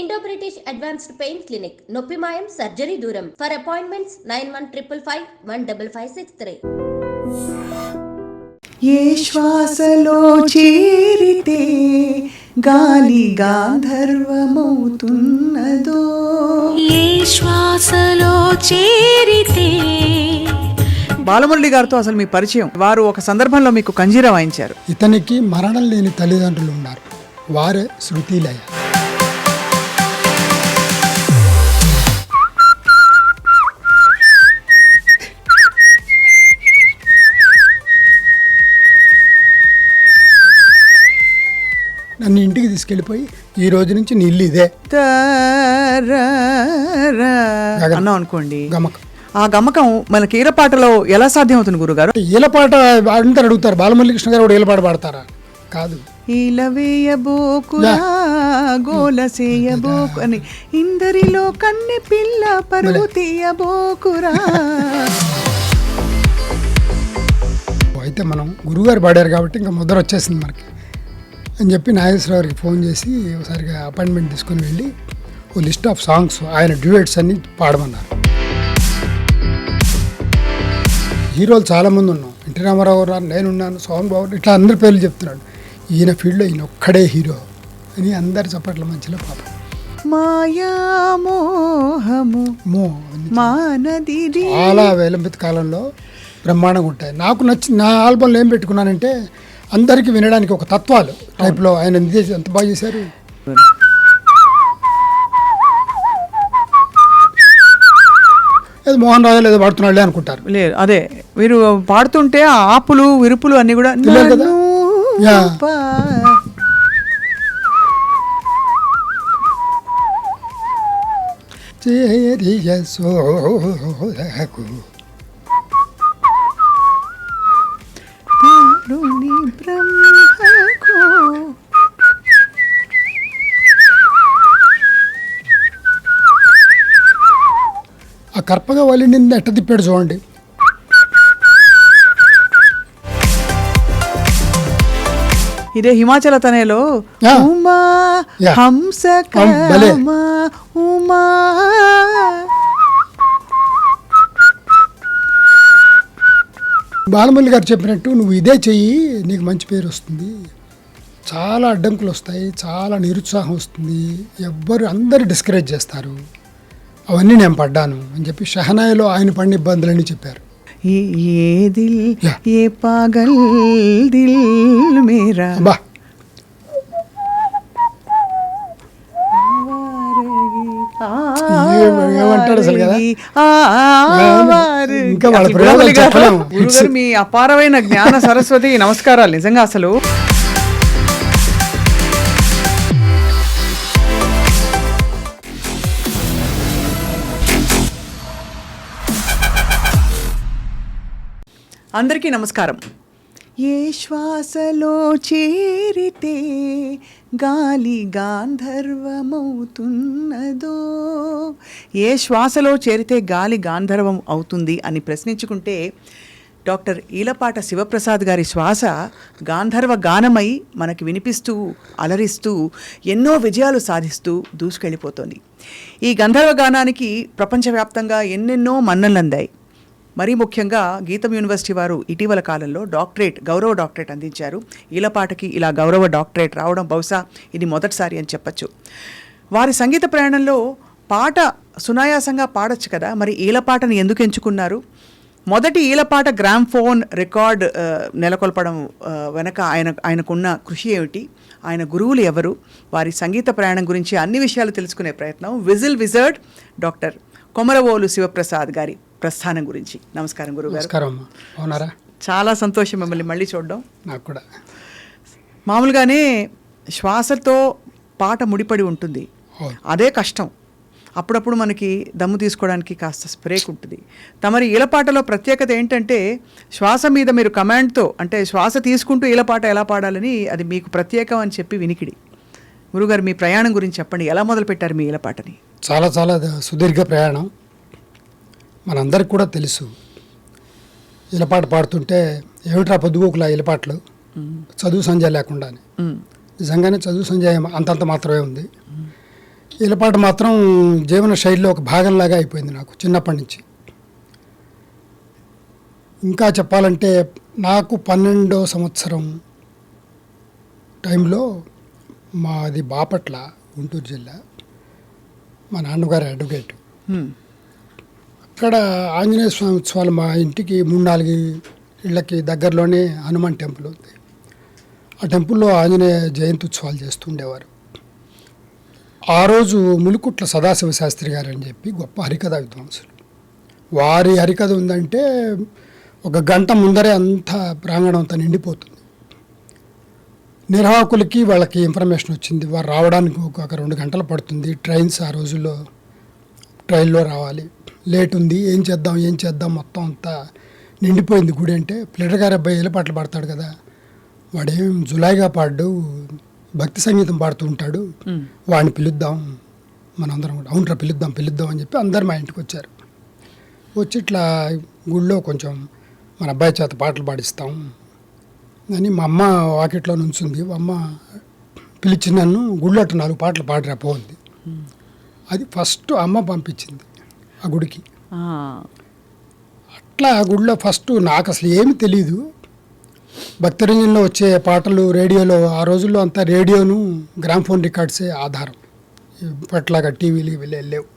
Indo British advanced pain clinic నొప్పి మాయం surgery దూరం. For appointments 9155515563. ఏ శ్వాసలో చేరితే గాలి గాంధర్వమవుతున్నదో, ఏ శ్వాసలో చేరితే. బాలమురళి గారితో అసలు మీ పరిచయం, వారు ఒక సందర్భంలో మీకు కంజీరా వాయించారు. ఇతనికి మరణం లేని తల్లిదండ్రులు ఉన్నారు, వారే శృతిలయ. నన్ను ఇంటికి తీసుకెళ్ళిపోయి ఈ రోజు నుంచి నీ ఇల్లు ఇదే అన్నాం అనుకోండి. గమకం. ఆ గమకం మన కీరపాటలో ఎలా సాధ్యం అవుతుంది గురుగారు? ఈలపాట అందరు అడుగుతారు, బాలమురళీకృష్ణ గారు కూడా ఈలపాట పాడతారా? కాదు. ఈలవేయబోకురా గోలసేయబోకు అని, ఇందరిలో కన్నె పిల్ల పరుగు తీయబోకురా. అయితే మనం గురుగారు పాడారు కాబట్టి ఇంకా ముద్ర వచ్చేసింది మనకి అని చెప్పి నాగేశ్వరరావుకి ఫోన్ చేసి ఒకసారిగా అపాయింట్మెంట్ తీసుకుని వెళ్ళి ఓ లిస్ట్ ఆఫ్ సాంగ్స్ ఆయన డ్యూయట్స్ అన్ని పాడమన్నారు. హీరోలు చాలామంది ఉన్నాం, ఎన్టీ రామారావు గారు, నేనున్నాను, సోమన్ బాబు, ఇట్లా అందరి పేర్లు చెప్తున్నాడు. ఈయన ఫీల్డ్లో ఈయన ఒక్కడే హీరో అని అందరి చప్పట్ల మధ్యలో పాపం. మాయామోహము మానది చాలా వేలంపిత కాలంలో బ్రహ్మాండంగా ఉంటాయి. నాకు నచ్చి నా ఆల్బంలో ఏం పెట్టుకున్నానంటే అందరికీ వినడానికి ఒక తత్వాలు టైప్లో ఆయన ఎంత బాగా చేశారు. ఏదో మోహన్ రాజు ఏదో పాడుతున్నాళ్ళే అనుకుంటారు. లేదు, అదే మీరు పాడుతుంటే ఆ ఆపులు విరుపులు అన్ని కూడా తెలియదు కదా. ఆ కర్పగా వాళ్ళని ఎట్ట తిప్పాడు చూడండి. ఇదే హిమాచల తనేలో ఉమా హంస ఉమా. బాలమురళి గారు చెప్పినట్టు నువ్వు ఇదే చెయ్యి, నీకు మంచి పేరు వస్తుంది. చాలా అడ్డంకులు వస్తాయి, చాలా నిరుత్సాహం వస్తుంది, అందరు డిస్కరేజ్ చేస్తారు, అవన్నీ నేను పడ్డాను అని చెప్పి షహనాయిలో ఆయన పడిన ఇబ్బందులని చెప్పారు. ఏ దిల్ ఏ పాగల్ దిల్ మేరా బా ఏమంటాడు అసలు కదా. ఇంకా వాళ్ళ ప్రయోగాలు చెప్పలేము. గురుగారు మీ అపారమైన జ్ఞాన సరస్వతి, నమస్కారాలు నిజంగా. అసలు అందరికీ నమస్కారం. ఏ శ్వాసలో చేరితే గాలి గాంధర్వమవుతున్నదో, ఏ శ్వాసలో చేరితే గాలి గాంధర్వం అవుతుంది అని ప్రశ్నించుకుంటే డాక్టర్ ఈలపాట శివప్రసాద్ గారి శ్వాస గాంధర్వ గానమై మనకి వినిపిస్తూ అలరిస్తూ ఎన్నో విజయాలు సాధిస్తూ దూసుకెళ్ళిపోతుంది. ఈ గంధర్వ గానానికి ప్రపంచవ్యాప్తంగా ఎన్నెన్నో మన్ననలు అందాయి. మరీ ముఖ్యంగా గీతం యూనివర్సిటీ వారు ఇటీవల కాలంలో గౌరవ డాక్టరేట్ అందించారు. ఈలపాటకి ఇలా గౌరవ డాక్టరేట్ రావడం బహుశా ఇది మొదటిసారి అని చెప్పచ్చు. వారి సంగీత ప్రయాణంలో పాట సునాయాసంగా పాడొచ్చు కదా, మరి ఈలపాటని ఎందుకు ఎంచుకున్నారు? మొదటి ఈలపాట గ్రామ్ఫోన్ రికార్డ్ నెలకొల్పడం వెనక ఆయనకున్న కృషి ఏమిటి, ఆయన గురువులు ఎవరు, వారి సంగీత ప్రయాణం గురించి అన్ని విషయాలు తెలుసుకునే ప్రయత్నం విజర్డ్ డాక్టర్ కొమరవోలు శివప్రసాద్ గారి ప్రస్థానం గురించి. నమస్కారం గురుగారు. చాలా సంతోషం మిమ్మల్ని మళ్ళీ చూడడం. నాకు కూడా. మామూలుగానే శ్వాసతో పాట ముడిపడి ఉంటుంది, అదే కష్టం. అప్పుడప్పుడు మనకి దమ్ము తీసుకోవడానికి కాస్త స్ప్రేక్ ఉంటుంది. తమరి ఈలపాటలో ప్రత్యేకత ఏంటంటే శ్వాస మీద మీరు కమాండ్తో, అంటే శ్వాస తీసుకుంటూ ఈలపాట ఎలా పాడాలని, అది మీకు ప్రత్యేకం అని చెప్పి వినికిడి. గురుగారు మీ ప్రయాణం గురించి చెప్పండి, ఎలా మొదలుపెట్టారు మీ ఈలపాటని? చాలా చాలా సుదీర్ఘ ప్రయాణం. మనందరికి కూడా తెలుసు, ఈలపాట పాడుతుంటే ఏమిట్రా పొద్దుగోకులా ఈలపాటలు, చదువు సంజయ్ లేకుండా. నిజంగానే చదువు సంజయ్ అంతంత మాత్రమే ఉంది. ఈలపాట మాత్రం జీవన శైలిలో ఒక భాగంలాగా అయిపోయింది నాకు చిన్నప్పటి నుంచి. ఇంకా చెప్పాలంటే నాకు 12వ సంవత్సరం టైంలో మాది బాపట్ల, గుంటూరు జిల్లా. మా నాన్నగారు అడ్వకేట్. అక్కడ ఆంజనేయ స్వామి ఉత్సవాలు మా ఇంటికి 3-4 ఇళ్ళకి దగ్గరలోనే హనుమాన్ టెంపుల్ ఉంది. ఆ టెంపుల్లో ఆంజనేయ జయంతి ఉత్సవాలు చేస్తుండేవారు. ఆ రోజు ములుకుట్ల సదాశివ శాస్త్రి గారు అని చెప్పి గొప్ప హరికథ విద్వాంసులు. వారి హరికథ ఉందంటే 1 గంట ముందరే అంతా ప్రాంగణం అంతా నిండిపోతుంది. నిర్వాహకులకి వాళ్ళకి ఇన్ఫర్మేషన్ వచ్చింది, వారు రావడానికి ఒక 2 గంటలు పడుతుంది. ట్రైన్స్ ఆ రోజుల్లో ట్రైన్లో రావాలి, లేట్ ఉంది, ఏం చేద్దాం మొత్తం అంతా నిండిపోయింది గుడి. అంటే ప్లేటర్ గారి అబ్బాయి ఏలపాటలు పాడతాడు కదా, వాడేం జులాయిగా పాడు, భక్తి సంగీతం పాడుతూ ఉంటాడు, వాడిని పిలుద్దాం మనందరం కూడా. అవునరా పిలుద్దాం అని చెప్పి అందరు మా ఇంటికి వచ్చారు. వచ్చి ఇట్లా గుళ్ళో కొంచెం మన అబ్బాయి చేత పాటలు పాడిస్తాం అని మా అమ్మ వాకిట్లో నుంచుంది. మా అమ్మ పిలిచి నన్ను గుళ్ళో 4 పాటలు పాడిరా పోంది. అది ఫస్ట్ అమ్మ పంపించింది ఆ గుడికి. అట్లా గుడిలో ఫస్ట్ నాకు అసలు ఏమి తెలీదు. భక్తరంజన్లో వచ్చే పాటలు రేడియోలో, ఆ రోజుల్లో అంతా రేడియోను గ్రామ్ఫోన్ రికార్డ్సే ఆధారం, ఇప్పట్లాగా టీవీలు ఇవి లేవు.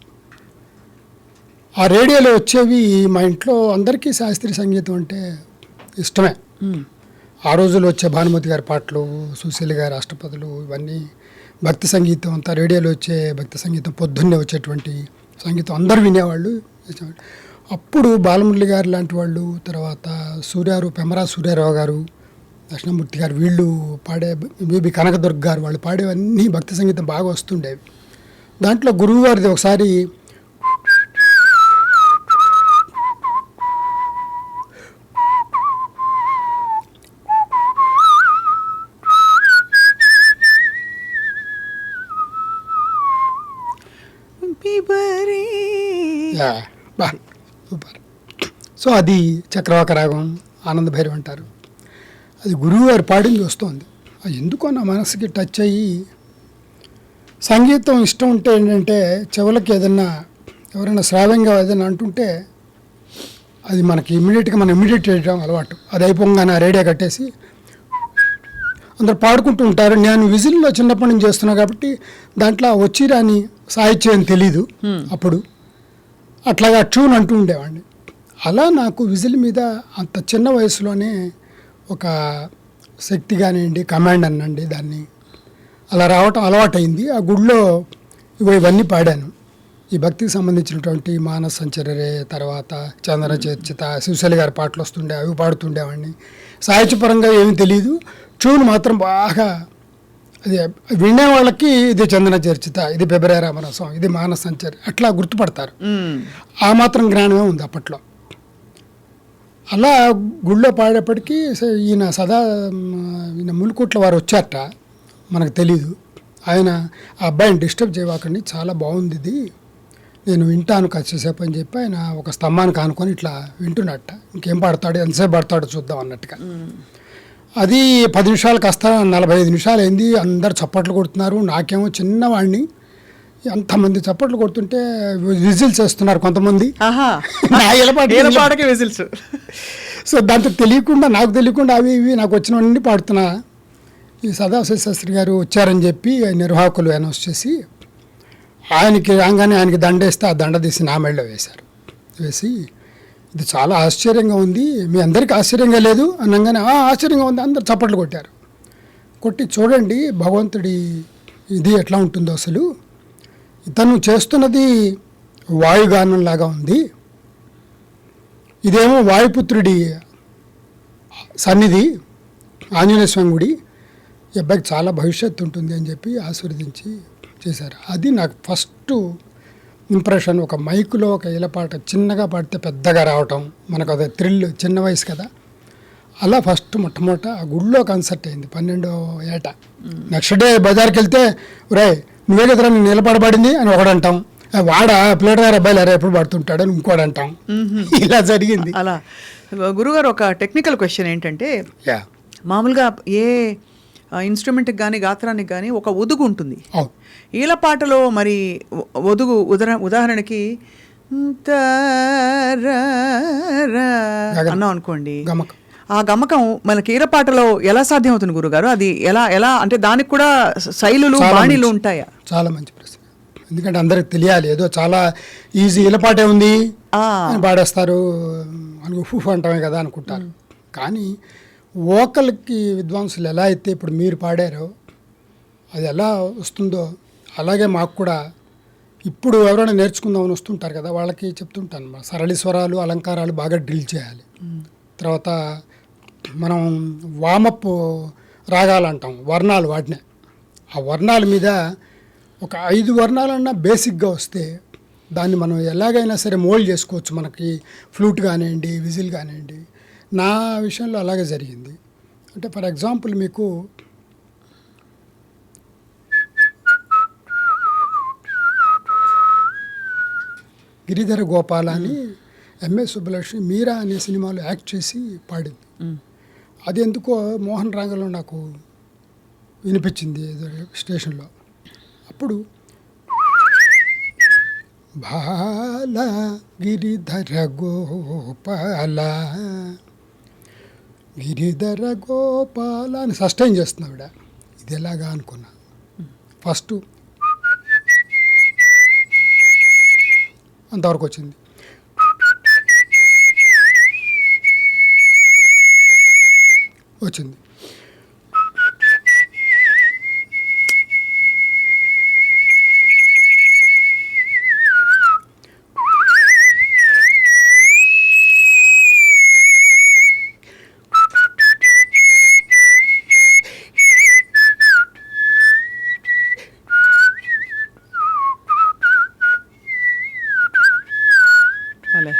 ఆ రేడియోలో వచ్చేవి మా ఇంట్లో అందరికీ శాస్త్రీయ సంగీతం అంటే ఇష్టమే. ఆ రోజుల్లో వచ్చే భానుమతి గారి పాటలు, సుశీల గారి అష్టపదులు, ఇవన్నీ భక్తి సంగీతం అంతా రేడియోలో వచ్చే భక్తి సంగీతం, పొద్దున్నే వచ్చేటువంటి సంగీతం అందరూ వినేవాళ్ళు. అప్పుడు బాలమురళి గారు లాంటి వాళ్ళు, తర్వాత పెమరా సూర్యారావు గారు, దక్షిణమూర్తి గారు, వీళ్ళు పాడే, బీబీ కనకదుర్గ గారు, వాళ్ళు పాడేవన్నీ భక్తి సంగీతం బాగా వస్తుండేవి. దాంట్లో గురువు గారిది ఒకసారి సూపర్. సో అది చక్రవాక రాగం, ఆనంద భైరవ్ అంటారు. అది గురువు గారు పాడింది వస్తుంది. అది ఎందుకో నా మనసుకి టచ్ అయ్యి, సంగీతం ఇష్టం ఉంటే ఏంటంటే చెవులకి ఎవరైనా శ్రావ్యంగా ఏదైనా అంటుంటే అది మనకి ఇమ్మీడియట్గా మనం ఇమ్మీడియట్ చేయడం అలవాటు. అది అయిపోగానే రేడియో కట్టేసి అందరు పాడుకుంటూ ఉంటారు. నేను విజిల్లో చిన్నప్పటి నుంచి చేస్తున్నా కాబట్టి దాంట్లో వచ్చి రాని సాహిత్యం తెలీదు అప్పుడు. అట్లాగా ట్యూన్ అంటూ ఉండేవాడిని. అలా నాకు విజిల్ మీద అంత చిన్న వయసులోనే ఒక శక్తి కానివ్వండి, కమాండ్ అనండి, దాన్ని అలా రావటం అలవాటైంది. ఆ గుడిలో ఇవన్నీ పాడాను. ఈ భక్తికి సంబంధించినటువంటి మానస సంచరరే, తర్వాత చందన చర్చిత, శివశైలి గారి పాటలు వస్తుండే, అవి పాడుతుండేవాడిని. సాహిత్యపరంగా ఏమీ తెలియదు, ట్యూన్ మాత్రం బాగా అది వినే వాళ్ళకి ఇది చందన చర్చిత, ఇది ఫిబ్రవరి రామరసం, ఇది మానస సంచరి, అట్లా గుర్తుపడతారు. ఆ మాత్రం జ్ఞానమే ఉంది అప్పట్లో. అలా గుళ్ళో పాడేప్పటికీ ఈయన ములుకుట్ల వారు వచ్చారట, మనకు తెలీదు. ఆయన ఆ అబ్బాయిని డిస్టర్బ్ చేయవాకండి, చాలా బాగుంది ఇది, నేను వింటాను కాసేపు అని చెప్పి ఆయన ఒక స్తంభానికి ఆనుకొని ఇట్లా వింటున్నట్ట. ఇంకేం పాడతాడు, ఎంతసేపు పడతాడో చూద్దాం అన్నట్టుగా. అది 10 నిమిషాలు కాస్త 45 నిమిషాలు అయింది. అందరు చప్పట్లు కొడుతున్నారు. నాకేమో చిన్నవాడిని, ఎంతమంది చప్పట్లు కొడుతుంటే విజిల్స్ వేస్తున్నారు కొంతమంది. విజిల్స్. సో దాంతో నాకు తెలియకుండా అవి ఇవి నాకు వచ్చినవన్నీ పాడుతున్నా. ఈ సదాశివ శాస్త్రి గారు వచ్చారని చెప్పి నిర్వాహకులు అనౌన్స్ చేసి ఆయనకి రాగానే ఆయనకి దండేస్తే ఆ దండ తీసి నా మెడలో వేసి ఇది చాలా ఆశ్చర్యంగా ఉంది, మీ అందరికీ ఆశ్చర్యంగా లేదు అనగానే ఆశ్చర్యంగా ఉంది, అందరు చప్పట్లు కొట్టి చూడండి భగవంతుడి ఇది ఎట్లా ఉంటుందో అసలు, ఇతను చేస్తున్నది వాయుగానం లాగా ఉంది, ఇదేమో వాయుపుత్రుడి సన్నిధి ఆంజనేయ స్వామి గుడి, ఈ అబ్బాయికి చాలా భవిష్యత్తు ఉంటుంది అని చెప్పి ఆశీర్వదించి చేశారు. అది నాకు ఫస్ట్ ఇంప్రెషన్. ఒక మైకులో ఒక ఈలపాట చిన్నగా పాడితే పెద్దగా రావటం, మనకు అది థ్రిల్, చిన్న వయసు కదా. అలా ఫస్ట్ మొట్టమొదట ఆ గుడిలో కన్సర్ట్ అయింది 12వ ఏట. నెక్స్ట్ డే బజార్కి వెళ్తే రే నువ్వే కదరా నేను నిలబడబడింది అని ఒకడంటాం, వాడా ప్లేటర్ అబ్బాయిలు అరే ఎప్పుడు పడుతుంటాడని ఇంకోడంటాం. ఇలా జరిగింది. అలా గురుగారు ఒక టెక్నికల్ క్వశ్చన్ ఏంటంటే, మామూలుగా ఏ ఇన్స్ట్రుమెంట్కి కానీ గాత్రానికి కానీ ఒక ఒదుగు ఉంటుంది. అవును. ఈలపాటలో మరి ఒదుగు ఉదాహరణకి అన్నాం అనుకోండి, గమకం. ఆ గమకం మనకి ఈలపాటలో ఎలా సాధ్యం అవుతుంది గురుగారు? అది ఎలా అంటే దానికి కూడా శైలులు బాణీలు ఉంటాయా? చాలా మంచి ప్రశ్న. ఎందుకంటే అందరికి తెలియాలి, ఏదో చాలా ఈజీ ఈలపాటే ఉంది అని పాడేస్తారు అని ఫూఫ్ అంటామే కదా అనుకుంటారు. కానీ వోకల్కి విద్వాంసులు ఎలా అయితే ఇప్పుడు మీరు పాడారో అది ఎలా వస్తుందో అలాగే మాకు కూడా ఇప్పుడు ఎవరైనా నేర్చుకుందామని వస్తుంటారు కదా, వాళ్ళకి చెప్తుంటాను సరళి స్వరాలు అలంకారాలు బాగా డ్రిల్ చేయాలి. తర్వాత మనం వామప్ రాగాలు అంటాం, వర్ణాలు వాటినే. ఆ వర్ణాల మీద ఒక 5 వర్ణాలన్నా బేసిక్గా వస్తే దాన్ని మనం ఎలాగైనా సరే మోల్డ్ చేసుకోవచ్చు. మనకి ఫ్లూట్ కానివ్వండి, విజిల్ కానివ్వండి. నా విషయంలో అలాగే జరిగింది. అంటే ఫర్ ఎగ్జాంపుల్ మీకు గిరిధర గోపాల అని ఎంఎస్ సుబ్బలక్ష్మి మీరా అనే సినిమాలో యాక్ట్ చేసి పాడింది. అది ఎందుకో మోహన్ రాగంలో నాకు వినిపించింది స్టేషన్లో. అప్పుడు బాల గిరిధర గోపాల గిరిధర గోపాల అని సస్టైన్ చేస్తుంది ఆవిడ. ఇది ఎలాగా అనుకున్నా. ఫస్ట్ అంతవరకు వచ్చింది. అలే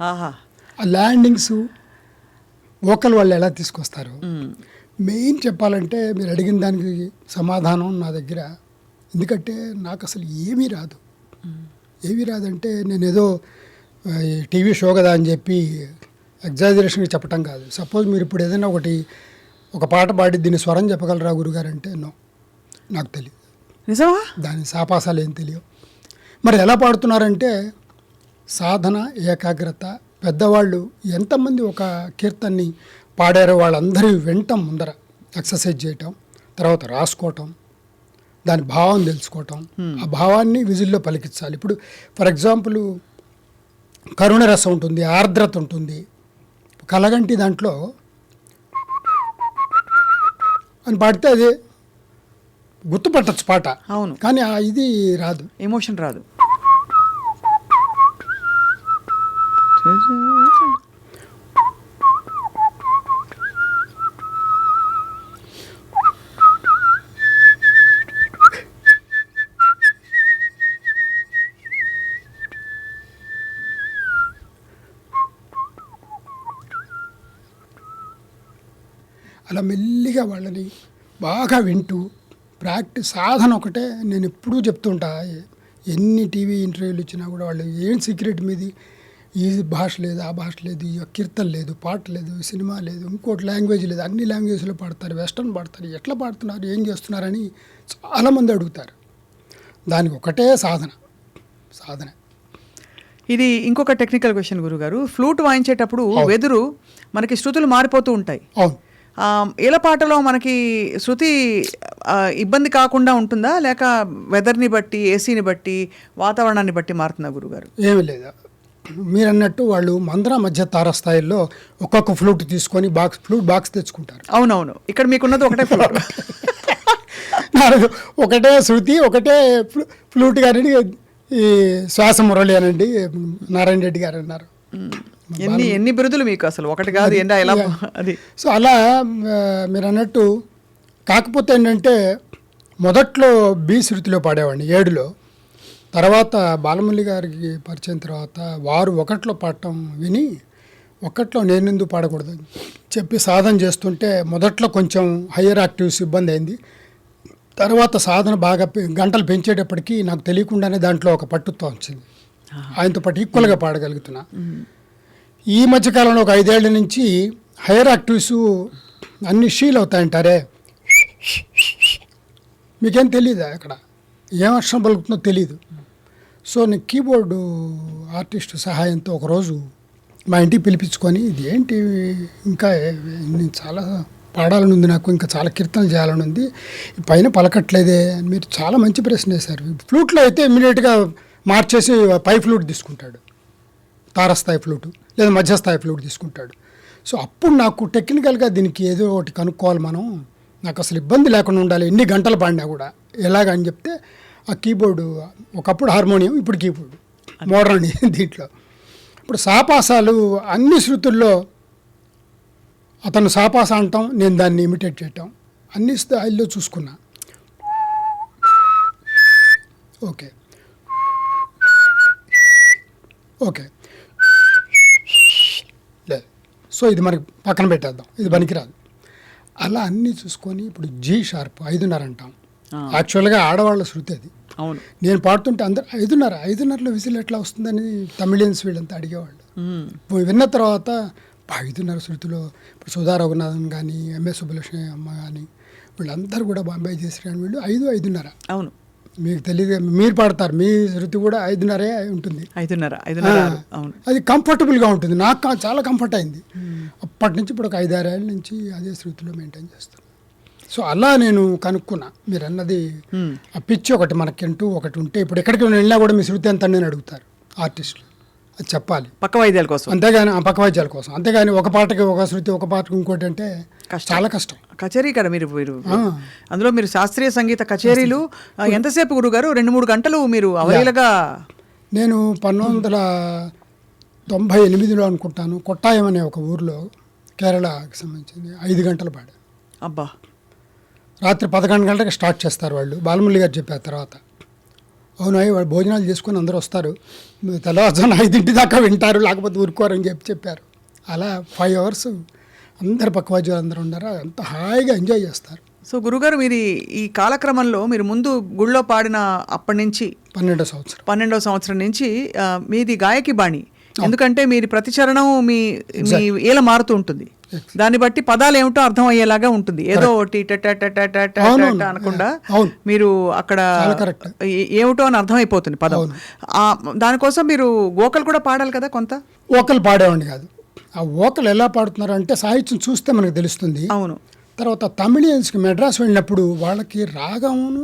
ఆహా. ఆ ల్యాండింగ్స్ వోకల్ వాళ్ళు ఎలా తీసుకొస్తారు? మెయిన్ చెప్పాలంటే మీరు అడిగిన దానికి సమాధానం నా దగ్గర. ఎందుకంటే నాకు అసలు ఏమీ రాదంటే నేను ఏదో టీవీ షో కదా అని చెప్పి ఎగ్జాజరేషన్గా చెప్పటం కాదు. సపోజ్ మీరు ఇప్పుడు ఏదైనా ఒక పాట పాడి దీన్ని స్వరం చెప్పగలరా గురుగారు అంటే నో, నాకు తెలియదు. నిజమా? దాని సాపాసాలు ఏం తెలియవు. మరి ఎలా పాడుతున్నారంటే సాధన, ఏకాగ్రత. పెద్దవాళ్ళు ఎంతమంది ఒక కీర్తన్ని పాడారో వాళ్ళందరూ వినటం, ముందర ఎక్సర్సైజ్ చేయటం, తర్వాత రాసుకోవటం, దాని భావం తెలుసుకోవటం, ఆ భావాన్ని విజిల్లో పలికించాలి. ఇప్పుడు ఫర్ ఎగ్జాంపుల్ కరుణరసం ఉంటుంది, ఆర్ద్రత ఉంటుంది. కలగంటి దాంట్లో అని పాడితే అది గుర్తుపట్టచ్చు పాట. అవును. కానీ ఇది రాదు, ఎమోషన్ రాదు. అలా మెల్లిగా వాళ్ళని బాగా వింటూ ప్రాక్టీస్, సాధన ఒకటే. నేను ఎప్పుడూ చెప్తుంటా, ఎన్ని టీవీ ఇంటర్వ్యూలు ఇచ్చినా కూడా వాళ్ళు ఏం సీక్రెట్ మీది, ఈ భాష లేదు, ఆ భాష లేదు, ఈ కీర్తన లేదు, పాట లేదు, సినిమా లేదు, ఇంకోటి లాంగ్వేజ్ లేదు, అన్ని లాంగ్వేజ్లో పాడతారు, వెస్టర్న్ పాడతారు, ఎట్లా పాడుతున్నారు, ఏం చేస్తున్నారని చాలామంది అడుగుతారు. దానికి ఒకటే సాధన. ఇది ఇంకొక టెక్నికల్ క్వశ్చన్ గురుగారు. ఫ్లూట్ వాయించేటప్పుడు వెదురు మనకి శృతులు మారిపోతూ ఉంటాయి. అవును. ఈలపాటలో మనకి శృతి ఇబ్బంది కాకుండా ఉంటుందా, లేక వెదర్ని బట్టి, ఏసీని బట్టి, వాతావరణాన్ని బట్టి మారుతుందా గురుగారు? ఏమీ లేదా, మీరు అన్నట్టు వాళ్ళు మంద్ర మధ్య తారస్థాయిల్లో ఒక్కొక్క ఫ్లూట్ తీసుకొని ఫ్లూట్ బాక్స్ తెచ్చుకుంటారు. అవునవును. ఇక్కడ మీకున్నది ఒకటే ఫ్లూట్. ఒకటే శృతి, ఒకటే ఫ్లూట్ గారని ఈ శ్వాస మురళి అనండి నారాయణ రెడ్డి గారు అన్నారు. ఎన్ని బిరుదులు మీకు అసలు, ఒకటి కాదు ఎలా అది. సో అలా మీరు అన్నట్టు. కాకపోతే ఏంటంటే మొదట్లో బి శృతిలో పాడేవాడిని 7లో, తర్వాత బాలమురళి గారికి పరిచయం తర్వాత వారు ఒకట్లో పాడటం విని ఒకట్లో నేను ఎందుకు పాడకూడదు అని చెప్పి సాధన చేస్తుంటే మొదట్లో కొంచెం హయ్యర్ యాక్టివ్స్ ఇబ్బంది అయింది. తర్వాత సాధన బాగా గంటలు పెంచేటప్పటికి నాకు తెలియకుండానే దాంట్లో ఒక పట్టుత్వం వచ్చింది. ఆయనతో పాటు ఈక్వల్గా పాడగలుగుతున్నా. ఈ మధ్యకాలంలో ఒక 5 ఏళ్ల నుంచి హైయర్ యాక్టివ్స్ అన్ని షీల్ అవుతాయంటారే, మీకేం తెలియదా అక్కడ ఏం అక్షరం పలుకుతుందో తెలీదు. సో నేను కీబోర్డు ఆర్టిస్ట్ సహాయంతో ఒకరోజు మా ఇంటికి పిలిపించుకొని ఇది ఏంటి ఇంకా నేను చాలా పాడాలని ఉంది, నాకు ఇంకా చాలా కీర్తనలు చేయాలని ఉంది, పైన పలకట్లేదే అని మీరు చాలా మంచి ప్రశ్న వేశారు. ఫ్లూట్లో అయితే ఇమ్మీడియట్గా మార్చేసి పై ఫ్లూట్ తీసుకుంటాడు, తారస్థాయి ఫ్లూటు లేదా మధ్యస్థాయి ఫ్లూట్ తీసుకుంటాడు. సో అప్పుడు నాకు టెక్నికల్గా దీనికి ఏదో ఒకటి కనుక్కోవాలి మనం, నాకు అసలు ఇబ్బంది లేకుండా ఉండాలి ఎన్ని గంటలు పాడినా కూడా ఎలాగని చెప్తే ఆ కీబోర్డు, ఒకప్పుడు హార్మోనియం ఇప్పుడు కీబోర్డు మోడర్న్ దీంట్లో. ఇప్పుడు సాపాసాలు అన్ని శృతుల్లో అతను సాపాస అంటాం, నేను దాన్ని ఇమిటేట్ చేయటం అన్ని స్థాయిల్లో చూసుకున్నా. ఓకే ఓకే లేదు, సో ఇది మనకి పక్కన పెట్టేద్దాం, ఇది పనికిరాదు. అలా అన్నీ చూసుకొని ఇప్పుడు జీ షార్ప్ 5:30 అంటాం. యాక్చువల్గా ఆడవాళ్ళ శృతి అది. అవును, నేను పాడుతుంటే అందరు 5:30లో విజిల్ ఎట్లా వస్తుందని తమిళియన్స్ వీళ్ళంతా అడిగేవాళ్ళు. విన్న తర్వాత 5:30 శృతిలో ఇప్పుడు సుధా రఘునాథన్ కానీ ఎంఎస్ సుబ్బలక్ష్మి అమ్మ కానీ వీళ్ళందరూ కూడా బాంబే చేసి కానీ వీళ్ళు 5:30. అవును, మీకు తెలియదు, మీరు పాడతారు, మీ శృతి కూడా 5:30 ఉంటుంది. 5:30 అవును, అది కంఫర్టబుల్గా ఉంటుంది. నాకు చాలా కంఫర్ట్ అయింది. అప్పటి నుంచి ఇప్పుడు ఒక 5-6 ఏళ్ళ నుంచి అదే శృతిలో మెయింటైన్ చేస్తాను. సో అలా నేను కనుక్కున్నా. మీరు అన్నది ఆ పిచ్ ఒకటి మనకంటూ ఒకటి ఉంటే ఇప్పుడు ఎక్కడికి వెళ్ళినా కూడా మీ శృతి ఎంత అని అడుగుతారు ఆర్టిస్టులు, అది చెప్పాలి పక్క వాయిద్యాల కోసం. అంతేగాని ఆ పక్క వాయిద్యాల కోసం, అంతేగాని ఒక పాటకి ఒక శృతి ఒక పాటకి ఇంకోటి అంటే చాలా కష్టం. కచేరీ కదా మీరు అందులో మీరు శాస్త్రీయ సంగీత కచేరీలు ఎంతసేపు గురుగారు? 2-3 గంటలు మీరు అవలీలగా. నేను 1998లో అనుకుంటాను కొట్టాయం అనే ఒక ఊర్లో కేరళకి సంబంధించింది 5 గంటలు పాడా. అబ్బా, రాత్రి 11 గంటలకు స్టార్ట్ చేస్తారు వాళ్ళు. బాలమురళి గారు చెప్పారు తర్వాత, అవును వాళ్ళు భోజనాలు చేసుకొని అందరూ వస్తారు, తెల్లవారుజామున 5 దాకా వింటారు, లేకపోతే ఊరుకోరని చెప్పారు. అలా 5 అవర్స్ అందరు పక్కవాద్యాలు అందరూ ఉన్నారు, అంత హాయిగా ఎంజాయ్ చేస్తారు. సో గురుగారు మీరు ఈ కాలక్రమంలో మీరు ముందు గుళ్ళో పాడిన అప్పటి నుంచి 12వ సంవత్సరం నుంచి మీది గాయకి బాణి. ఎందుకంటే మీరు ప్రతి చరణం మీ ఏల మారుతూ ఉంటుంది, దాన్ని బట్టి పదాలు ఏమిటో అర్థం అయ్యేలాగా ఉంటుంది. ఏదో ఒకటి అనకుండా మీరు అక్కడ ఏమిటో అని అర్థమైపోతుంది పదం. దానికోసం మీరు వోకల్ కూడా పాడాలి కదా కొంత. వోకల్ పాడేవాడిని కాదు. ఆ వోకల్ ఎలా పాడుతున్నారు అంటే సాహిత్యం చూస్తే మనకు తెలుస్తుంది. అవును. తర్వాత తమిళియన్స్కి మెడ్రాస్ వెళ్ళినప్పుడు వాళ్ళకి రాగమును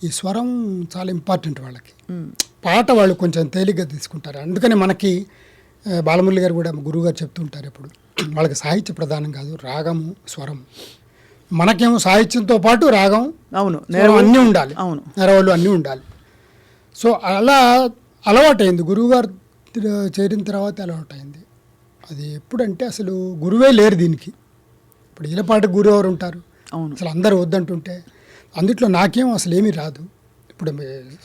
ఈ స్వరం చాలా ఇంపార్టెంట్ వాళ్ళకి. పాట వాళ్ళు కొంచెం తేలిగ్గా తీసుకుంటారు. అందుకని మనకి బాలమురళి గారు కూడా గురువుగారు చెప్తుంటారు ఎప్పుడు, వాళ్ళకి సాహిత్య ప్రధానం కాదు, రాగము స్వరం. మనకేమో సాహిత్యంతో పాటు రాగం, అవును, అన్నీ ఉండాలి, అవును, నెరవలు అన్నీ ఉండాలి. సో అలా అలవాటైంది. గురువుగారు చేరిన తర్వాత అలవాటైంది. అది ఎప్పుడంటే అసలు గురువే లేరు దీనికి. ఇప్పుడు ఈలపాటి గురువు ఎవరు ఉంటారు? అవును, అసలు అందరూ వద్దంటుంటే అందుట్లో నాకేం అసలు ఏమీ రాదు. ఇప్పుడు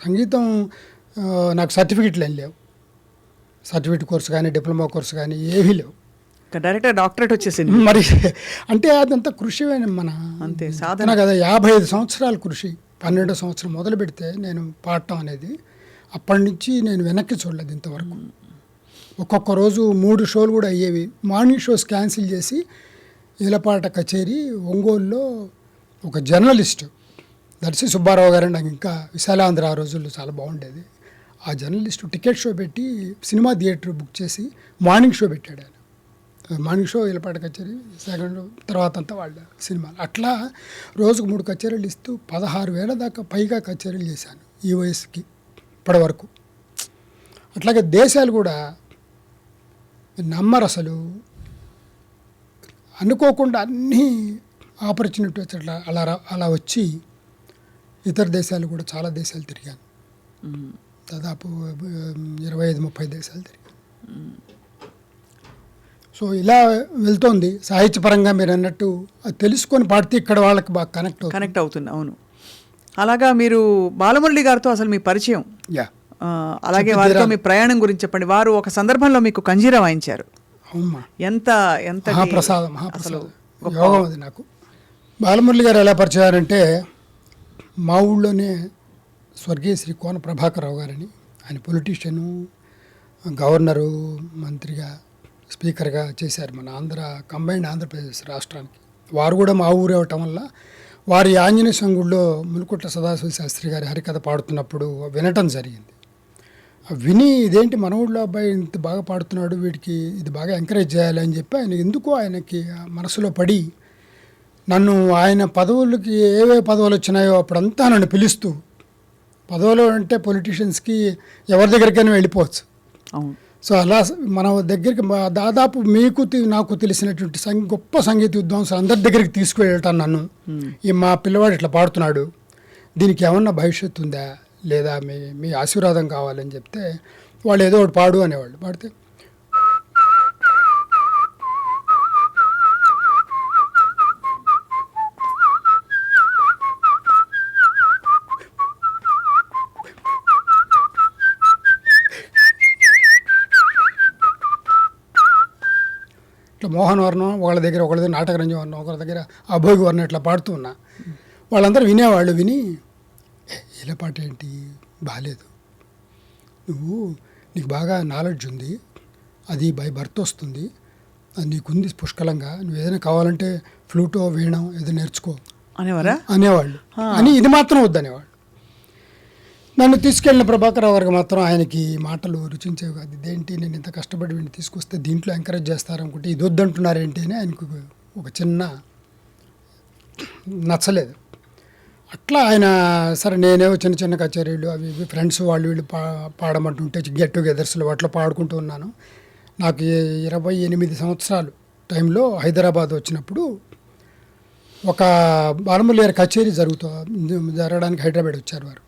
సంగీతం నాకు సర్టిఫికెట్లు ఏం లేవు, సర్టిఫికెట్ కోర్సు కానీ డిప్లొమా కోర్సు కానీ ఏమీ లేవు. డైరెక్ట్ డాక్టరేట్ వచ్చేసింది. మరి అంటే అదంతా కృషి మన అంతే సాధన కదా. 55 సంవత్సరాల కృషి. 12వ సంవత్సరం మొదలు పెడితే నేను పాడటం అనేది అప్పటి నుంచి నేను వెనక్కి చూడలేదు ఇంతవరకు. ఒక్కొక్క రోజు 3 షోలు కూడా అయ్యేవి. మార్నింగ్ షోస్ క్యాన్సిల్ చేసి ఈలపాట కచేరీ ఒంగోలులో ఒక జర్నలిస్టు దర్శి సుబ్బారావు గారు, నాకు ఇంకా విశాలాంధ్ర ఆ రోజుల్లో చాలా బాగుండేది. ఆ జర్నలిస్టు టికెట్ షో పెట్టి సినిమా థియేటర్ బుక్ చేసి మార్నింగ్ షో పెట్టాడు ఆయన. మార్నింగ్ షో ఈలపాట కచేరీ, సెకండ్ తర్వాత అంతా వాళ్ళ సినిమాలు. అట్లా రోజుకు 3 కచేరీలు ఇస్తూ 16,000 దాకా పైగా కచేరీలు చేశాను ఈ వయసుకి ఇప్పటి వరకు. అట్లాగే దేశాలు కూడా నమ్మరు అసలు, అనుకోకుండా అన్నీ ఆపర్చునిటీ వచ్చి అలా వచ్చి ఇతర దేశాలు కూడా చాలా దేశాలు తిరిగాను. దాదాపు 25-30 దేశాలు తిరిగాను. సో ఇలా వెళ్తోంది సాహిత్యపరంగా. మీరు అన్నట్టు అది తెలుసుకొని పాడితే ఇక్కడ వాళ్ళకి బాగా కనెక్ట్ అవుతుంది. అవును. అలాగా మీరు బాలమురళి గారితో అసలు మీ పరిచయం, యా అలాగే వారితో మీ ప్రయాణం గురించి చెప్పండి. వారు ఒక సందర్భంలో మీకు కంజీరా వాయించారు. అవునమ్మా, ఎంత ఎంత మహాప్రసాదం యోగం అది నాకు. బాలమురళి గారు ఎలా పరిచయారంటే, మా ఊళ్ళోనే స్వర్గీయ శ్రీ కోన ప్రభాకరరావు గారని, ఆయన పొలిటీషియను, గవర్నరు, మంత్రిగా, స్పీకర్గా చేశారు మన కంబైన్డ్ ఆంధ్రప్రదేశ్ రాష్ట్రానికి. వారు కూడా మా ఊరు అవ్వటం వల్ల వారి ఆంజనేయ సంగుడిలో మునుకుట్ల సదాశివ శాస్త్రి గారి హరికథ పాడుతున్నప్పుడు వినటం జరిగింది. విని ఇదేంటి మన ఊళ్ళో అబ్బాయి ఇంత బాగా పాడుతున్నాడు, వీడికి ఇది బాగా ఎంకరేజ్ చేయాలి అని చెప్పి ఆయనకి మనసులో పడి నన్ను ఆయన పదవులకి ఏవే పదవులు వచ్చినాయో అప్పుడంతా నన్ను పిలుస్తూ, పదవులు అంటే పొలిటీషియన్స్కి ఎవరి దగ్గరికైనా వెళ్ళిపోవచ్చు. అవును. సో అలా మన దగ్గరికి దాదాపు మీకు నాకు తెలిసినటువంటి గొప్ప సంగీత విద్వాంసులు అందరి దగ్గరికి తీసుకువెళ్ళటాను నన్ను. ఈ మా పిల్లవాడు ఇట్లా పాడుతున్నాడు, దీనికి ఏమన్నా భవిష్యత్తు ఉందా లేదా, మీ ఆశీర్వాదం కావాలని చెప్తే వాళ్ళు ఏదో ఒకటి పాడు అనేవాళ్ళు. పాడితే ఇట్లా మోహనవర్ణం ఒకళ్ళ దగ్గర నాటకరంజం వర్ణం, ఒకరి దగ్గర అభోగి వర్ణం ఇట్లా పాడుతూ ఉన్నా. వాళ్ళందరూ వినేవాళ్ళు. విని ఇలా పాట ఏంటి బాగాలేదు, నీకు బాగా నాలెడ్జ్ ఉంది, అది బై బర్త్ వస్తుంది, అది నీకుంది పుష్కలంగా, నువ్వు ఏదైనా కావాలంటే ఫ్లూటో వీణం ఏదో నేర్చుకో అనేవాళ్ళు. అని ఇది మాత్రం వద్దనేవాళ్ళు. నన్ను తీసుకెళ్ళిన ప్రభాకర్ గారికి మాత్రం ఆయనకి మాటలు రుచించేవి కాదు. ఇదేంటి నేను ఇంత కష్టపడి వీడిని తీసుకొస్తే దీంట్లో ఎంకరేజ్ చేస్తారనుకుంటే ఇది వద్దంటున్నారేంటి అని ఆయనకు ఒక చిన్న నచ్చలేదు. అట్లా ఆయన సరే నేనేవో చిన్న చిన్న కచేరీలు అవి ఇవి ఫ్రెండ్స్ వాళ్ళు వీళ్ళు పాడమంటుంటే గెట్ టుగెదర్స్లో అట్లా పాడుకుంటూ ఉన్నాను. నాకు 28 సంవత్సరాలు టైంలో హైదరాబాద్ వచ్చినప్పుడు ఒక బాలమురళి గారి కచేరీ జరగడానికి హైదరాబాద్ వచ్చారు వారు.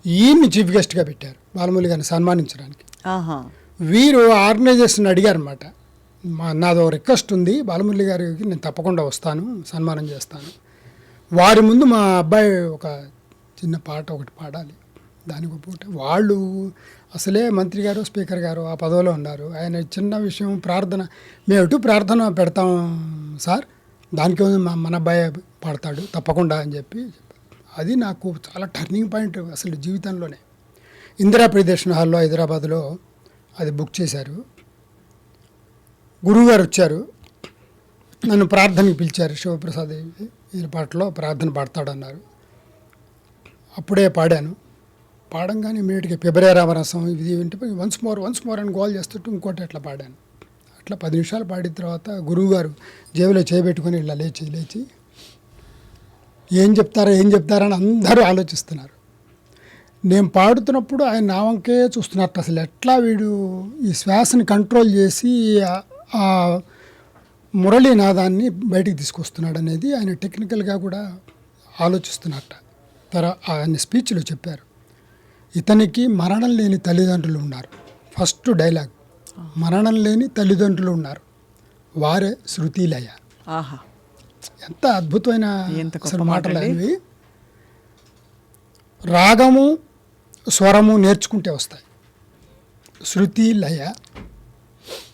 ఈయన్ని చీఫ్ గెస్ట్గా పెట్టారు బాలమురళి గారిని సన్మానించడానికి. వీరు ఆర్గనైజేషన్ అడిగారు అనమాట, నాదో రిక్వెస్ట్ ఉంది, బాలమురళి గారికి నేను తప్పకుండా వస్తాను, సన్మానం చేస్తాను, వారి ముందు మా అబ్బాయి ఒక చిన్న పాట ఒకటి పాడాలి, దానికి పోతే వాళ్ళు అసలే మంత్రి గారు స్పీకర్ గారు ఆ పదవిలో ఉన్నారు. ఆయన చిన్న విషయం ప్రార్థన, మేము ప్రార్థన పెడతాం సార్, దానికి మన అబ్బాయి పాడతాడు తప్పకుండా అని చెప్పి. అది నాకు చాలా టర్నింగ్ పాయింట్ అసలు జీవితంలోనే. ఇందిరా ప్రియదర్శన్ హాల్లో హైదరాబాద్లో అది బుక్ చేశారు. గురువుగారు వచ్చారు, నన్ను ప్రార్థనకి పిలిచారు. శివప్రసాద్ ఈ పాటలో ప్రార్థన పాడతాడన్నారు. అప్పుడే పాడాను. పాడంగానే ఇమీడియట్గా ఫిబ్రవరి రామరసం ఇది వింటే వన్స్ మోర్ అని గోల్ చేస్తుంటే ఇంకోటి అట్లా పాడాను. అట్లా 10 నిమిషాలు పాడిన తర్వాత గురువుగారు జేబులో చేయబెట్టుకొని ఇలా లేచి ఏం చెప్తారని అందరూ ఆలోచిస్తున్నారు. నేను పాడుతున్నప్పుడు ఆయన నా వంకే చూస్తున్నట్టు, అసలు ఎట్లా వీడు ఈ శ్వాసని కంట్రోల్ చేసి ఆ మురళీనాదాన్ని బయటికి తీసుకొస్తున్నాడు అనేది ఆయన టెక్నికల్గా కూడా ఆలోచిస్తున్నట్ట. ఆయన స్పీచ్లో చెప్పారు, ఇతనికి మరణం లేని తల్లిదండ్రులు ఉన్నారు. ఫస్ట్ డైలాగ్, మరణం లేని తల్లిదండ్రులు ఉన్నారు, వారే శృతిలయ. ఎంత అద్భుతమైన అసలు మాటలు అనేవి. రాగము స్వరము నేర్చుకుంటే వస్తాయి, శృతి లయ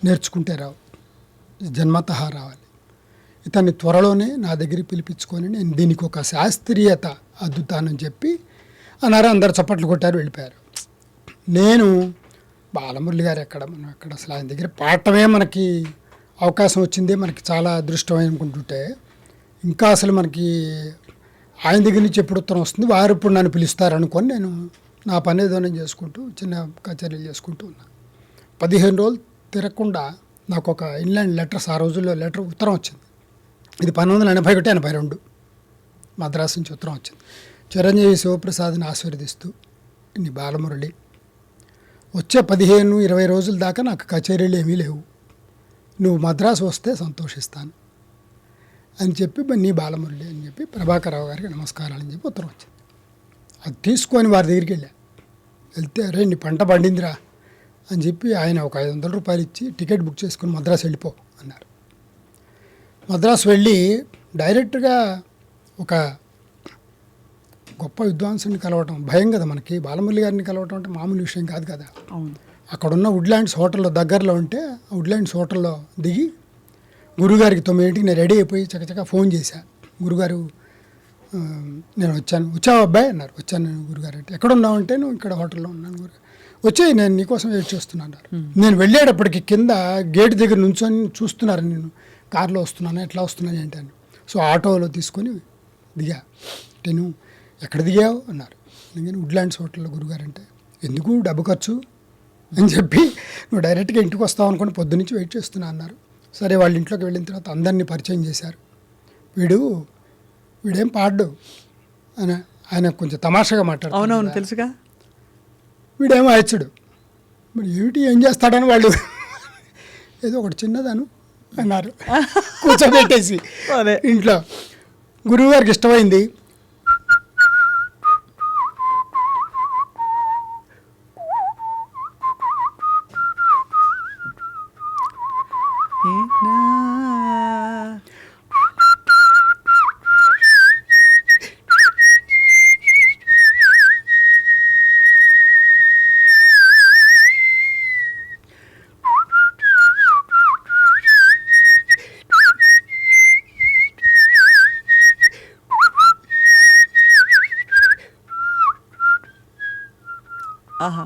నేర్చుకుంటే రావు, జన్మతః రావాలి. ఇతన్ని త్వరలోనే నా దగ్గరికి పిలిపించుకొని నేను దీనికి ఒక శాస్త్రీయత అద్దుతానని చెప్పి అన్నారు. అందరు చప్పట్లు కొట్టారు, వెళ్ళిపోయారు. నేను బాలమురళి గారు మనం ఎక్కడ అసలు ఆయన దగ్గర పాడటమే మనకి అవకాశం వచ్చిందే మనకి చాలా అదృష్టం అనుకుంటుంటే, ఇంకా అసలు మనకి ఆయన దగ్గర నుంచి ఎప్పుడు ఉత్తరం వస్తుంది, వారు ఇప్పుడు నన్ను పిలుస్తారు అనుకొని నేను నా పని ఏదో నేను చేసుకుంటూ చిన్న కచేరీలు చేసుకుంటూ ఉన్నాను. 15 రోజులు తిరగకుండా నాకు ఒక ఇన్లాండ్ లెటర్స్, ఆ రోజుల్లో ఉత్తరం వచ్చింది. ఇది 1981-82 మద్రాసు నుంచి ఉత్తరం వచ్చింది. చిరంజీవి శివప్రసాద్ని ఆశీర్వదిస్తూ, నీ బాలమురళి వచ్చే 15-20 రోజుల దాకా నాకు కచేరీలు ఏమీ లేవు, నువ్వు మద్రాసు వస్తే సంతోషిస్తాను అని చెప్పి నీ బాలమురళి అని చెప్పి ప్రభాకరరావు గారికి నమస్కారాలు అని చెప్పి ఉత్తరం వచ్చింది. అది తీసుకొని వారి దగ్గరికి వెళ్తే అరే నీ పంట పండిందిరా అని చెప్పి ఆయన ఒక 500 రూపాయలు ఇచ్చి టికెట్ బుక్ చేసుకుని మద్రాసు వెళ్ళిపో అన్నారు. మద్రాసు వెళ్ళి డైరెక్ట్గా ఒక గొప్ప విద్వాంసుని కలవటం భయం కదా మనకి. బాలమురళి గారిని కలవటం అంటే మామూలు విషయం కాదు కదా. అవును. అక్కడున్న వుడ్లాండ్స్ హోటల్లో దగ్గరలో ఉంటే వుడ్లాండ్స్ హోటల్లో దిగి గురుగారికి 9ంటికి నేను రెడీ అయిపోయి చకచక ఫోన్ చేశా. గురుగారు నేను వచ్చావు అబ్బాయి అన్నారు. వచ్చాను నేను గురుగారు అంటే. ఎక్కడ ఉన్నావు అంటే నువ్వు ఇక్కడ హోటల్లో ఉన్నాను గురుగారు. వచ్చాయి, నేను నీకోసం వెయిట్ చేస్తున్నాను. నేను వెళ్ళేటప్పటికి కింద గేట్ దగ్గర నుంచొని చూస్తున్నారు, నేను కారులో వస్తున్నాను ఎట్లా వస్తున్నాను ఏంటని. సో ఆటోలో తీసుకొని దిగా. అంటే నువ్వు ఎక్కడ దిగావు అన్నారు. నేను వుడ్లాండ్స్ హోటల్లో గురుగారు అంటే. ఎందుకు డబ్బు ఖర్చు అని చెప్పి నువ్వు డైరెక్ట్గా ఇంటికి వస్తావు అనుకుని పొద్దునుంచి వెయిట్ చేస్తున్నా అన్నారు. సరే వాళ్ళ ఇంట్లోకి వెళ్ళిన తర్వాత అందరినీ పరిచయం చేశారు. వీడేం పాడ్డు అని ఆయన కొంచెం తమాషాగా మాట్లాడుతాడు. అవునవును తెలుసుగా. వీడేమో అయచుడు. మరి ఏమిటి ఏం చేస్తాడని వాళ్ళు ఏదో ఒకటి చిన్నదను అన్నారు కూర్చోబెట్టేసి ఇంట్లో. గురువుగారికి ఇష్టమైంది. ఆహా.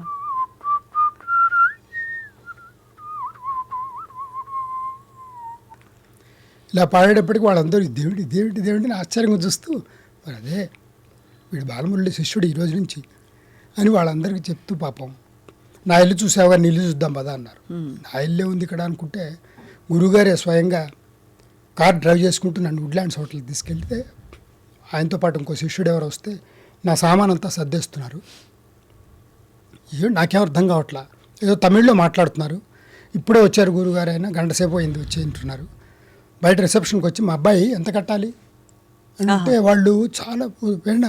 ఇలా పాడేటప్పటికి వాళ్ళందరూ దేవుడి దేవుడి దేవుడిని ఆశ్చర్యంగా చూస్తూ మరి అదే వీడు బాలమురళి శిష్యుడు ఈ రోజు నుంచి అని వాళ్ళందరికీ చెప్తూ పాపం నా ఇల్లు చూసావుగా నీ ఇల్లు చూద్దాం పదా అన్నారు. నా ఇల్లే ఉంది ఇక్కడ అనుకుంటే గురువుగారే స్వయంగా కార్ డ్రైవ్ చేసుకుంటూ నన్ను వుడ్లాండ్స్ హోటల్కి తీసుకెళ్తే ఆయనతో పాటు ఇంకో శిష్యుడు ఎవరు వస్తే నా సామాన్ అంతా సర్దేస్తున్నారు. నాకేం అర్థం కావట్లా. ఏదో తమిళ్లో మాట్లాడుతున్నారు. ఇప్పుడే వచ్చారు గురువుగారు, అయినా గంట సేపు అయింది వచ్చి అంటున్నారు. బయట రిసెప్షన్కి వచ్చి మా అబ్బాయి ఎంత కట్టాలి అంటే వాళ్ళు చాలా వెండ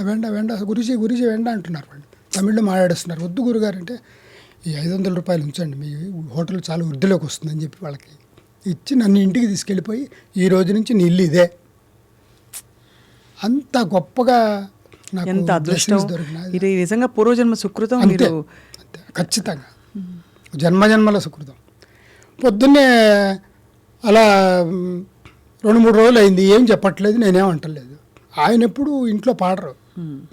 గురుజీ వెండ అంటున్నారు. వాళ్ళు తమిళ్లో మాట్లాడేస్తున్నారు. వద్దు గురుగారు అంటే ఈ 500 రూపాయలు ఉంచండి, మీ హోటల్ చాలా వృద్ధిలోకి వస్తుందని చెప్పి వాళ్ళకి ఇచ్చి నన్ను ఇంటికి తీసుకెళ్ళిపోయి ఈ రోజు నుంచి నీ ఇల్లు ఇదే. అంత గొప్పగా నాకు ఎంత అదృష్టం దొరికిన ఇది నిజంగా పూర్వజన్మ సుకృతం. అంతే అంతే ఖచ్చితంగా జన్మజన్మల సుకృతం. పొద్దున్నే అలా 2-3 రోజులు అయింది, ఏం చెప్పట్లేదు, నేనేం అంటలేదు. ఆయన ఎప్పుడు ఇంట్లో పాడరు.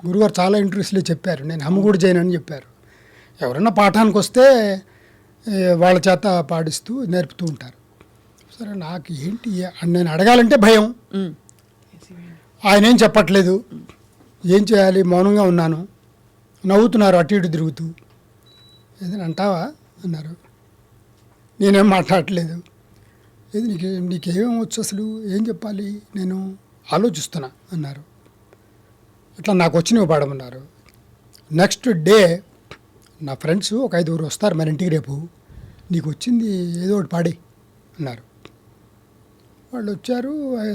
గురుగారు చాలా ఇంట్రెస్ట్లో చెప్పారు, నేను హమ్ము కూడా చేయనని చెప్పారు. ఎవరైనా పాఠానికి వస్తే వాళ్ళ చేత పాడిస్తూ నేర్పుతూ ఉంటారు. సరే నాకు ఏంటి అని నేను అడగాలంటే భయం. ఆయన ఏం చెప్పట్లేదు, ఏం చేయాలి, మౌనంగా ఉన్నాను. నవ్వుతున్నారు అటు ఇటు తిరుగుతూ. ఏదైనా అంటావా అన్నారు. నేనేం మాట్లాడట్లేదు. ఏది నీకేమేమి వచ్చు అసలు, ఏం చెప్పాలి, నేను ఆలోచిస్తున్నా అన్నారు. అట్లా నాకు వచ్చినవి పాడమన్నారు. నెక్స్ట్ డే నా ఫ్రెండ్స్ ఒక 5 వస్తారు మన ఇంటికి రేపు, నీకు వచ్చింది ఏదో ఒకటి పాడి అన్నారు. వాళ్ళు వచ్చారు,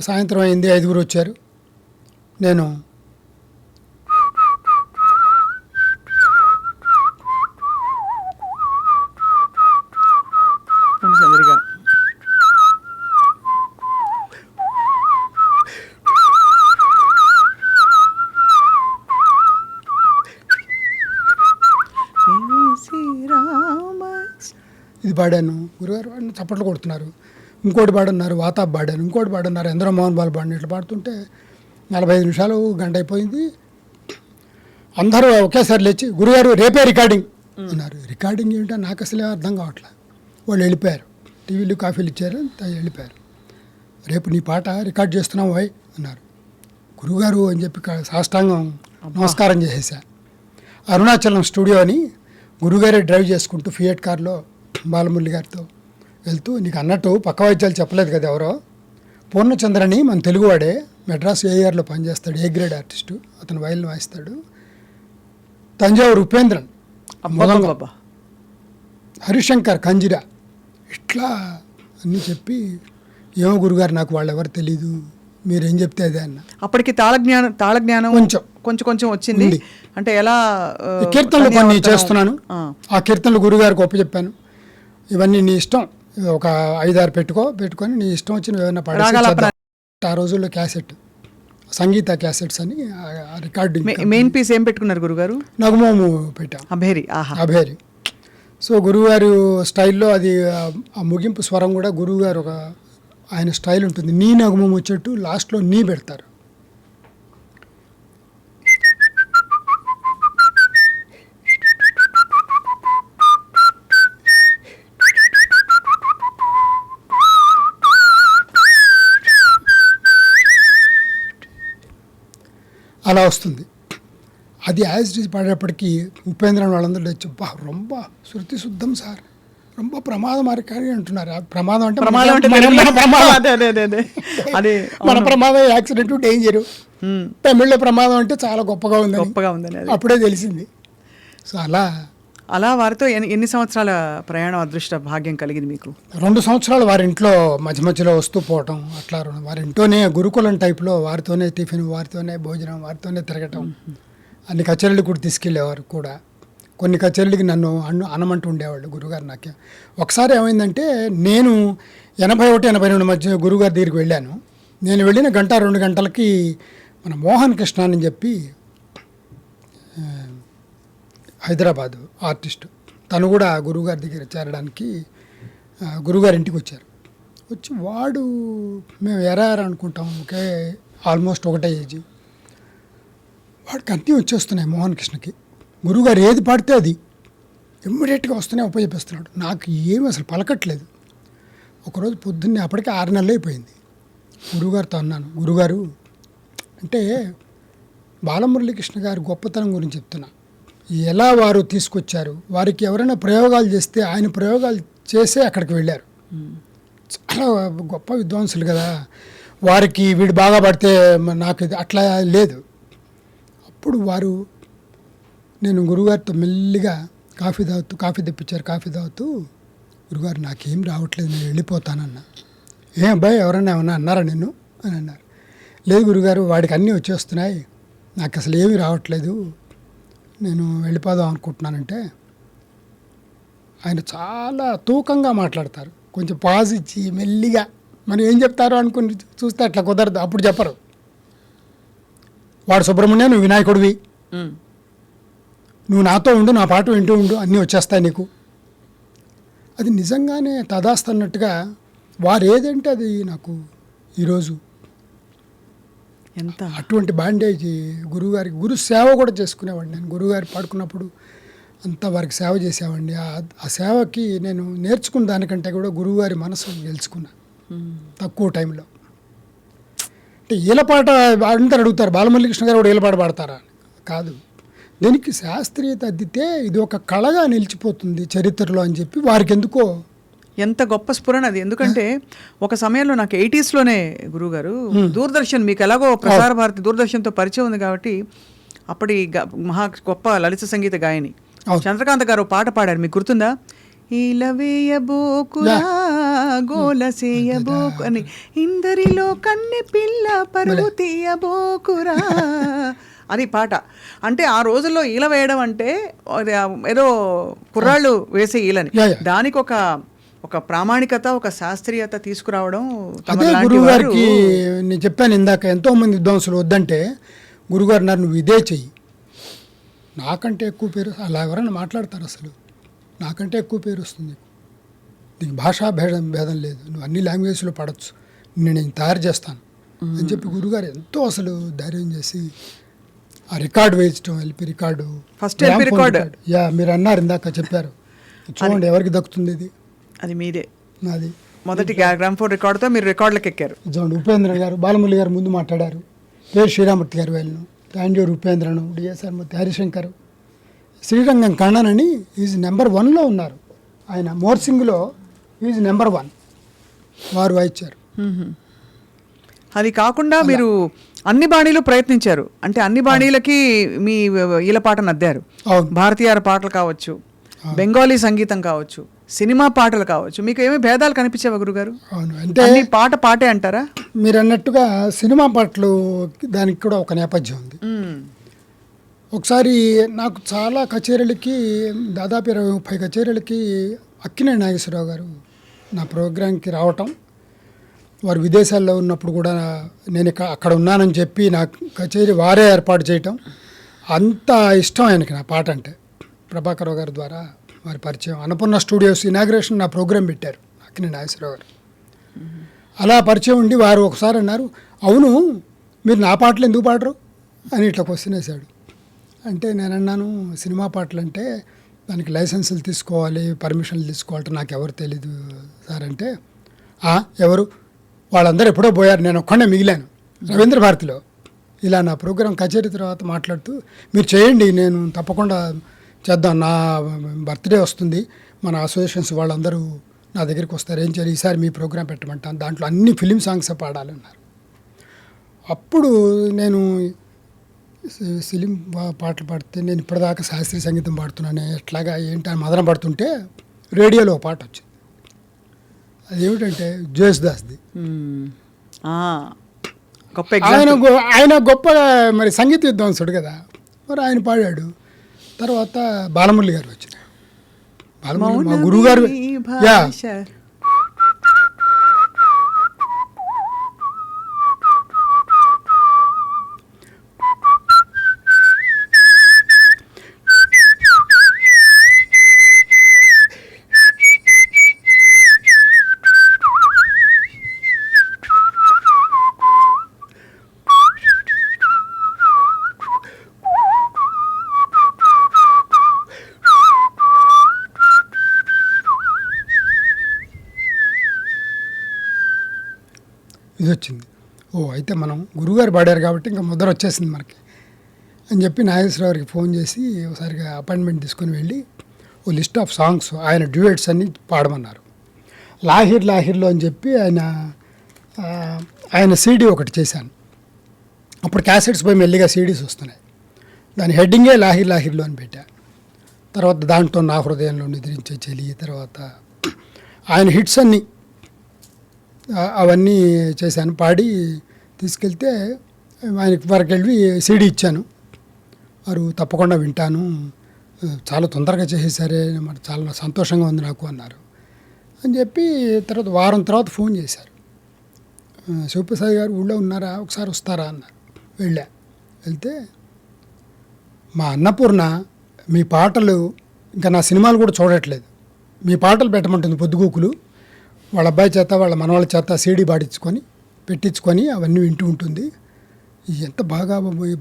సాయంత్రం అయింది, 5 వచ్చారు. నేను చంద్రిగా ఇది పాడాను. గురుగారు చప్పట్లు కొడుతున్నారు. ఇంకోటి పాడన్నారు, వాతాబ్ పాడాను. ఇంకోటి పాడన్నారు, ఎందరో మోహన్ బాల్ పాడిన. ఇట్లా పాడుతుంటే 45 నిమిషాలు, గంట అయిపోయింది. అందరూ ఒకేసారి లేచి గురుగారు రేపే రికార్డింగ్ అన్నారు. రికార్డింగ్ ఏంటో నాకు అసలే అర్థం కావట్లేదు. వాళ్ళు వెళ్ళిపోయారు, టీవీలు కాఫీలు ఇచ్చారు, వెళ్ళిపోయారు. రేపు నీ పాట రికార్డ్ చేస్తున్నావు వై అన్నారు. గురుగారు అని చెప్పి సాష్టాంగం నమస్కారం చేసేసా. అరుణాచలం స్టూడియో అని గురుగారే డ్రైవ్ చేసుకుంటూ ఫియట్ కార్లో బాలమురళి గారితో వెళ్తూ, నీకు అన్నట్టు పక్క వైద్యాలు చెప్పలేదు కదా ఎవరో, పూర్ణచంద్రని మన తెలుగువాడే, మెడ్రాస్ ఏఆర్లో పనిచేస్తాడు, ఏ గ్రేడ్ ఆర్టిస్టు, అతను వైలిన్ వాయిస్తాడు. తంజావూరు ఉపేంద్రన్ మొదలు, హరిశంకర్ కంజిరా, ఇట్లా అన్నీ చెప్పి, ఏమో గురుగారు నాకు వాళ్ళు ఎవరు తెలీదు, మీరేం చెప్తే అదే అన్న. అప్పటికి తాళజ్ఞానం కొంచెం వచ్చింది. అంటే ఎలా కీర్తనలు కొన్ని చేస్తున్నాను. ఆ కీర్తనలు గురుగారికి ఒప్పచెప్పాను. ఇవన్నీ నీ ఇష్టం, ఒక 5-6 పెట్టుకొని నీ ఇష్టం వచ్చిన ఏమైనా పాడాలి. ఆ రోజుల్లో క్యాసెట్ సంగీత క్యాసెట్స్ అని రికార్డింగ్ మెయిన్ పీస్ ఏం పెట్టుకున్నారు గురుగారు? నగుమోము పెట్టాం, అభేరి. ఆహా. అభేరి. సో గురువుగారు స్టైల్లో అది ఆ ముగింపు స్వరం కూడా గురువుగారు ఒక ఆయన స్టైల్ ఉంటుంది. నీ నగుమోము వచ్చేట్టు లాస్ట్లో నీ పెడతారు. అలా వస్తుంది. అది యాజ్ ఇట్ ఈజ్ పాడేటప్పటికీ ఉపేంద్రన్ వాళ్ళందరూ వచ్చి రొంబ శృతి శుద్ధం సార్, రొంబ ప్రమాదం అరికారి అంటున్నారు. ప్రమాదం అంటే మన ప్రమాదం, యాక్సిడెంట్, డేంజరు. తమిళ్లో ప్రమాదం అంటే చాలా గొప్పగా ఉందని అప్పుడే తెలిసింది. సో అలా వారితో ఎన్ని సంవత్సరాల ప్రయాణం అదృష్ట భాగ్యం కలిగింది మీకు? 2 సంవత్సరాలు వారి ఇంట్లో మధ్య మధ్యలో వస్తూ పోవటం, అట్లా వారి ఇంట్లోనే గురుకులం టైప్లో వారితోనే టిఫిన్, వారితోనే భోజనం, వారితోనే తిరగటం. అన్ని కచేరీలకు కూడా తీసుకెళ్ళేవారు కూడా. కొన్ని కచేరీలకి నన్ను అనమంటూ ఉండేవాళ్ళు గురుగారు. నాకే ఒకసారి ఏమైందంటే, నేను 81, 82 మధ్య గురుగారి దగ్గరికి వెళ్ళాను. నేను వెళ్ళిన 1-2 గంటలకి మన మోహన్ కృష్ణ అని చెప్పి హైదరాబాదు ఆర్టిస్టు, తను కూడా గురువుగారి దగ్గర చేరడానికి గురువుగారి ఇంటికి వచ్చారు. వచ్చి వాడు మేము ఎరారు అనుకుంటాం, ఆల్మోస్ట్ ఒకటే ఏజ్. వాడికి అన్నీ వచ్చేస్తున్నాయి మోహన్ కృష్ణకి. గురువుగారు ఏది పాడితే అది ఇమ్మీడియట్గా వస్తూనే ఉపయోగిస్తున్నాడు. నాకు ఏమి అసలు పలకట్లేదు. ఒకరోజు పొద్దున్నే, అప్పటికే 6 నెలలు అయిపోయింది, గురువుగారితో అన్నాను, గురుగారు అంటే బాలమురళీకృష్ణ గారి గొప్పతనం గురించి చెప్తున్నా, ఎలా వారు తీసుకొచ్చారు, వారికి ఎవరైనా ప్రయోగాలు చేస్తే ఆయన ప్రయోగాలు చేసే అక్కడికి వెళ్ళారు. చాలా గొప్ప విద్వాంసులు కదా, వారికి వీడు బాగా పడితే నాకు ఇది అట్లా లేదు. అప్పుడు వారు, నేను గురుగారితో మెల్లిగా కాఫీ తెప్పించారు, కాఫీ తాగుతూ, గురుగారు నాకేం రావట్లేదు, నేను వెళ్ళిపోతానన్నా. ఏం అబ్బాయి ఎవరైనా ఏమన్నా అన్నారా నిన్ను అని అన్నారు. లేదు గురుగారు, వాడికి అన్నీ వచ్చేస్తున్నాయి, నాకు అసలు ఏమీ రావట్లేదు, నేను వెళ్ళిపోదాం అనుకుంటున్నానంటే, ఆయన చాలా తూకంగా మాట్లాడతారు. కొంచెం పాజ్ ఇచ్చి మెల్లిగా మనం ఏం చెప్తారో అనుకుని చూస్తే అట్లా కుదరదు. అప్పుడు చెప్పరు, వాడు సుబ్రహ్మణ్యం, నువ్వు వినాయకుడివి, నువ్వు నాతో ఉండు, నా పాట వింటూ ఉండు, అన్నీ వచ్చేస్తాయి నీకు. అది నిజంగానే తదాస్తన్నట్టుగా వారు ఏదంటే అది నాకు ఈరోజు ఎంత అటువంటి బాండేజ్. గురువుగారికి గురు సేవ కూడా చేసుకునేవాడిని నేను. గురువుగారు పాడుకున్నప్పుడు అంతా వారికి సేవ చేసేవాడిని. ఆ సేవకి నేను నేర్చుకున్న దానికంటే కూడా గురువుగారి మనసు గెలుచుకున్నా తక్కువ టైంలో. అంటే ఈలపాట అందరూ అడుగుతారు, బాలమురళీకృష్ణ గారు కూడా ఈలపాట పాడతారా? కాదు, దీనికి శాస్త్రీయత అద్దితే ఇది ఒక కళగా నిలిచిపోతుంది చరిత్రలో అని చెప్పి వారికి ఎందుకో ఎంత గొప్ప స్ఫురణ అది. ఎందుకంటే ఒక సమయంలో నాకు 80sలోనే గురువుగారు దూరదర్శన్, మీకు ఎలాగో ప్రసార భారతి దూరదర్శన్తో పరిచయం ఉంది కాబట్టి, అప్పటి మహా గొప్ప లలిత సంగీత గాయని చంద్రకాంత్ గారు పాట పాడారు, మీకు గుర్తుందా? ఈలవేయబోకురా గోలసేయబోకు అని, ఇందరిలో కన్నె పిల్ల పరుగు తీయబోకురా అని పాట. అంటే ఆ రోజుల్లో ఈల వేయడం అంటే ఏదో కుర్రాళ్ళు వేసే ఈలని, దానికి ఒక ప్రామాణికత, ఒక శాస్త్రీయత తీసుకురావడం. అదే గురువు గారికి నేను చెప్పాను ఇందాక, ఎంతోమంది విద్వాంసులు వద్దంటే గురుగారు అన్నారు, నువ్వు ఇదే చెయ్యి, నాకంటే ఎక్కువ పేరు. అలా ఎవరైనా మాట్లాడతారు? అసలు నాకంటే ఎక్కువ పేరు వస్తుంది నీకు, భాషా భేదం లేదు, నువ్వు అన్ని లాంగ్వేజ్లో పాడచ్చు, నేను తయారు చేస్తాను అని చెప్పి గురుగారు ఎంతో అసలు ధైర్యం చేసి ఆ రికార్డు వేయించడం, LP record, first LP record. మీరు అన్నారు ఇందాక, చెప్పారు, చూడండి ఎవరికి దక్కుతుంది ఇది, అది మీదే. నాది మొదటి గ్రామ్ఫోన్ రికార్డుతో మీరు రికార్డులకు ఎక్కారు. చూడండి, ఉపేంద్ర గారు, బాలమురళి గారు ముందు మాట్లాడారు, పేరు శ్రీరామూర్తి గారు వెళ్ళను, తాండూరు ఉపేంద్రను, డిఎస్ఆర్ మూర్తి, హరిశంకర్, శ్రీరంగం కണ്ണన్ అని ఈజ్ నెంబర్ 1లో ఉన్నారు. ఆయన మోర్సింగ్లో ఈజ్ నెంబర్ 1 వారు వాయించారు. అది కాకుండా మీరు అన్ని బాణీలు ప్రయత్నించారు, అంటే అన్ని బాణీలకి మీ ఈలపాటను అద్దారు. భారతీయ పాటలు కావచ్చు, బెంగాలీ సంగీతం కావచ్చు, సినిమా పాటలు కావచ్చు, మీకు ఏమి భేదాలు కనిపించేవా గురుగారు? అవును, అంటే పాటే అంటారా? మీరు అన్నట్టుగా సినిమా పాటలు దానికి కూడా ఒక నేపథ్యం ఉంది. ఒకసారి నాకు చాలా కచేరీలకి, దాదాపు 20-30 కచేరీలకి అక్కినేని నాగేశ్వరరావు గారు నా ప్రోగ్రాంకి రావటం, వారు విదేశాల్లో ఉన్నప్పుడు కూడా నేను అక్కడ ఉన్నానని చెప్పి నాకు కచేరీ వారే ఏర్పాటు చేయటం, అంత ఇష్టం ఆయనకి నా పాట అంటే. ప్రభాకర్ గారి ద్వారా వారి పరిచయం, అన్నపూర్ణ స్టూడియోస్ ఇనాగ్రేషన్ నా ప్రోగ్రాం పెట్టారు అక్కినేని నాగేశ్వరరావు గారు. అలా పరిచయం ఉండి వారు ఒకసారి అన్నారు, అవును మీరు నా పాటలు ఎందుకు పాడరు అని ఇట్లా క్వశ్చన్ వేశాడు. అంటే నేను అన్నాను, సినిమా పాటలు అంటే దానికి లైసెన్సులు తీసుకోవాలి, పర్మిషన్లు తీసుకోవాలంటే నాకు ఎవరు తెలీదు సార్ అంటే, ఎవరు వాళ్ళందరూ ఎప్పుడో పోయారు, నేను ఒక్కడే మిగిలాను రవీంద్ర భారతిలో. ఇలా నా ప్రోగ్రాం కచేరీ తర్వాత మాట్లాడుతూ, మీరు చేయండి నేను తప్పకుండా చేద్దాం, నా బర్త్డే వస్తుంది, మన అసోసియేషన్స్ వాళ్ళందరూ నా దగ్గరికి వస్తారు, ఏం చేయాలి ఈసారి మీ ప్రోగ్రాం పెట్టమంటాను, దాంట్లో అన్ని ఫిలిం సాంగ్స్ పాడాలన్నారు. అప్పుడు నేను ఫిలిం పాటలు పాడితే, నేను ఇప్పటిదాకా శాస్త్రీయ సంగీతం పాడుతున్నాను ఎట్లాగా ఏంటి అని మదన పడుతుంటే రేడియోలో ఒక పాట వచ్చింది. అదేమిటంటే జేసుదాస్ది. ఆయన గొప్ప మరి సంగీత విద్వాంసుడు కదా, మరి ఆయన పాడాడు. తర్వాత బాలమురళి గారు వచ్చినారు. బాలమురళి మా గురువు గారు. ఇది వచ్చింది. అయితే మనం గురువుగారు పాడారు కాబట్టి ఇంకా ముద్ర వచ్చేసింది మనకి అని చెప్పి నాగేశ్వరరావు గారికి ఫోన్ చేసి ఒకసారిగా అపాయింట్మెంట్ తీసుకొని వెళ్ళి ఓ లిస్ట్ ఆఫ్ సాంగ్స్ ఆయన డ్యూయట్స్ అన్ని పాడమన్నారు. లాహిర్లో అని చెప్పి ఆయన సీడీ ఒకటి చేశాను. అప్పుడు క్యాసెట్స్ పోయి మెల్లిగా సీడీస్ వస్తున్నాయి. దాని హెడ్డింగే లాహిర్లో అని పెట్టా. తర్వాత దాంట్లో నా హృదయంలో నిద్రించే చెలి, తర్వాత ఆయన హిట్స్ అన్నీ అవన్నీ చేశాను, పాడి తీసుకెళ్తే ఆయనకి వరకు వెళ్ళి సీడీ ఇచ్చాను. వారు తప్పకుండా వింటాను, చాలా తొందరగా చేసేసారే, మరి చాలా సంతోషంగా ఉంది నాకు అన్నారు అని చెప్పి. తర్వాత వారం తర్వాత ఫోన్ చేశారు, శివప్రసాద్ గారు ఊళ్ళో ఉన్నారా, ఒకసారి వస్తారా అన్నారు. వెళ్తే మా అన్నపూర్ణ మీ పాటలు ఇంకా నా సినిమాలు కూడా చూడట్లేదు, మీ పాటలు పెట్టమంటుంది పొద్దుగూకులు, వాళ్ళ అబ్బాయి చేత వాళ్ళ మనవాళ్ళ చేత సీడీ పెట్టించుకొని అవన్నీ వింటూ ఉంటుంది. ఎంత బాగా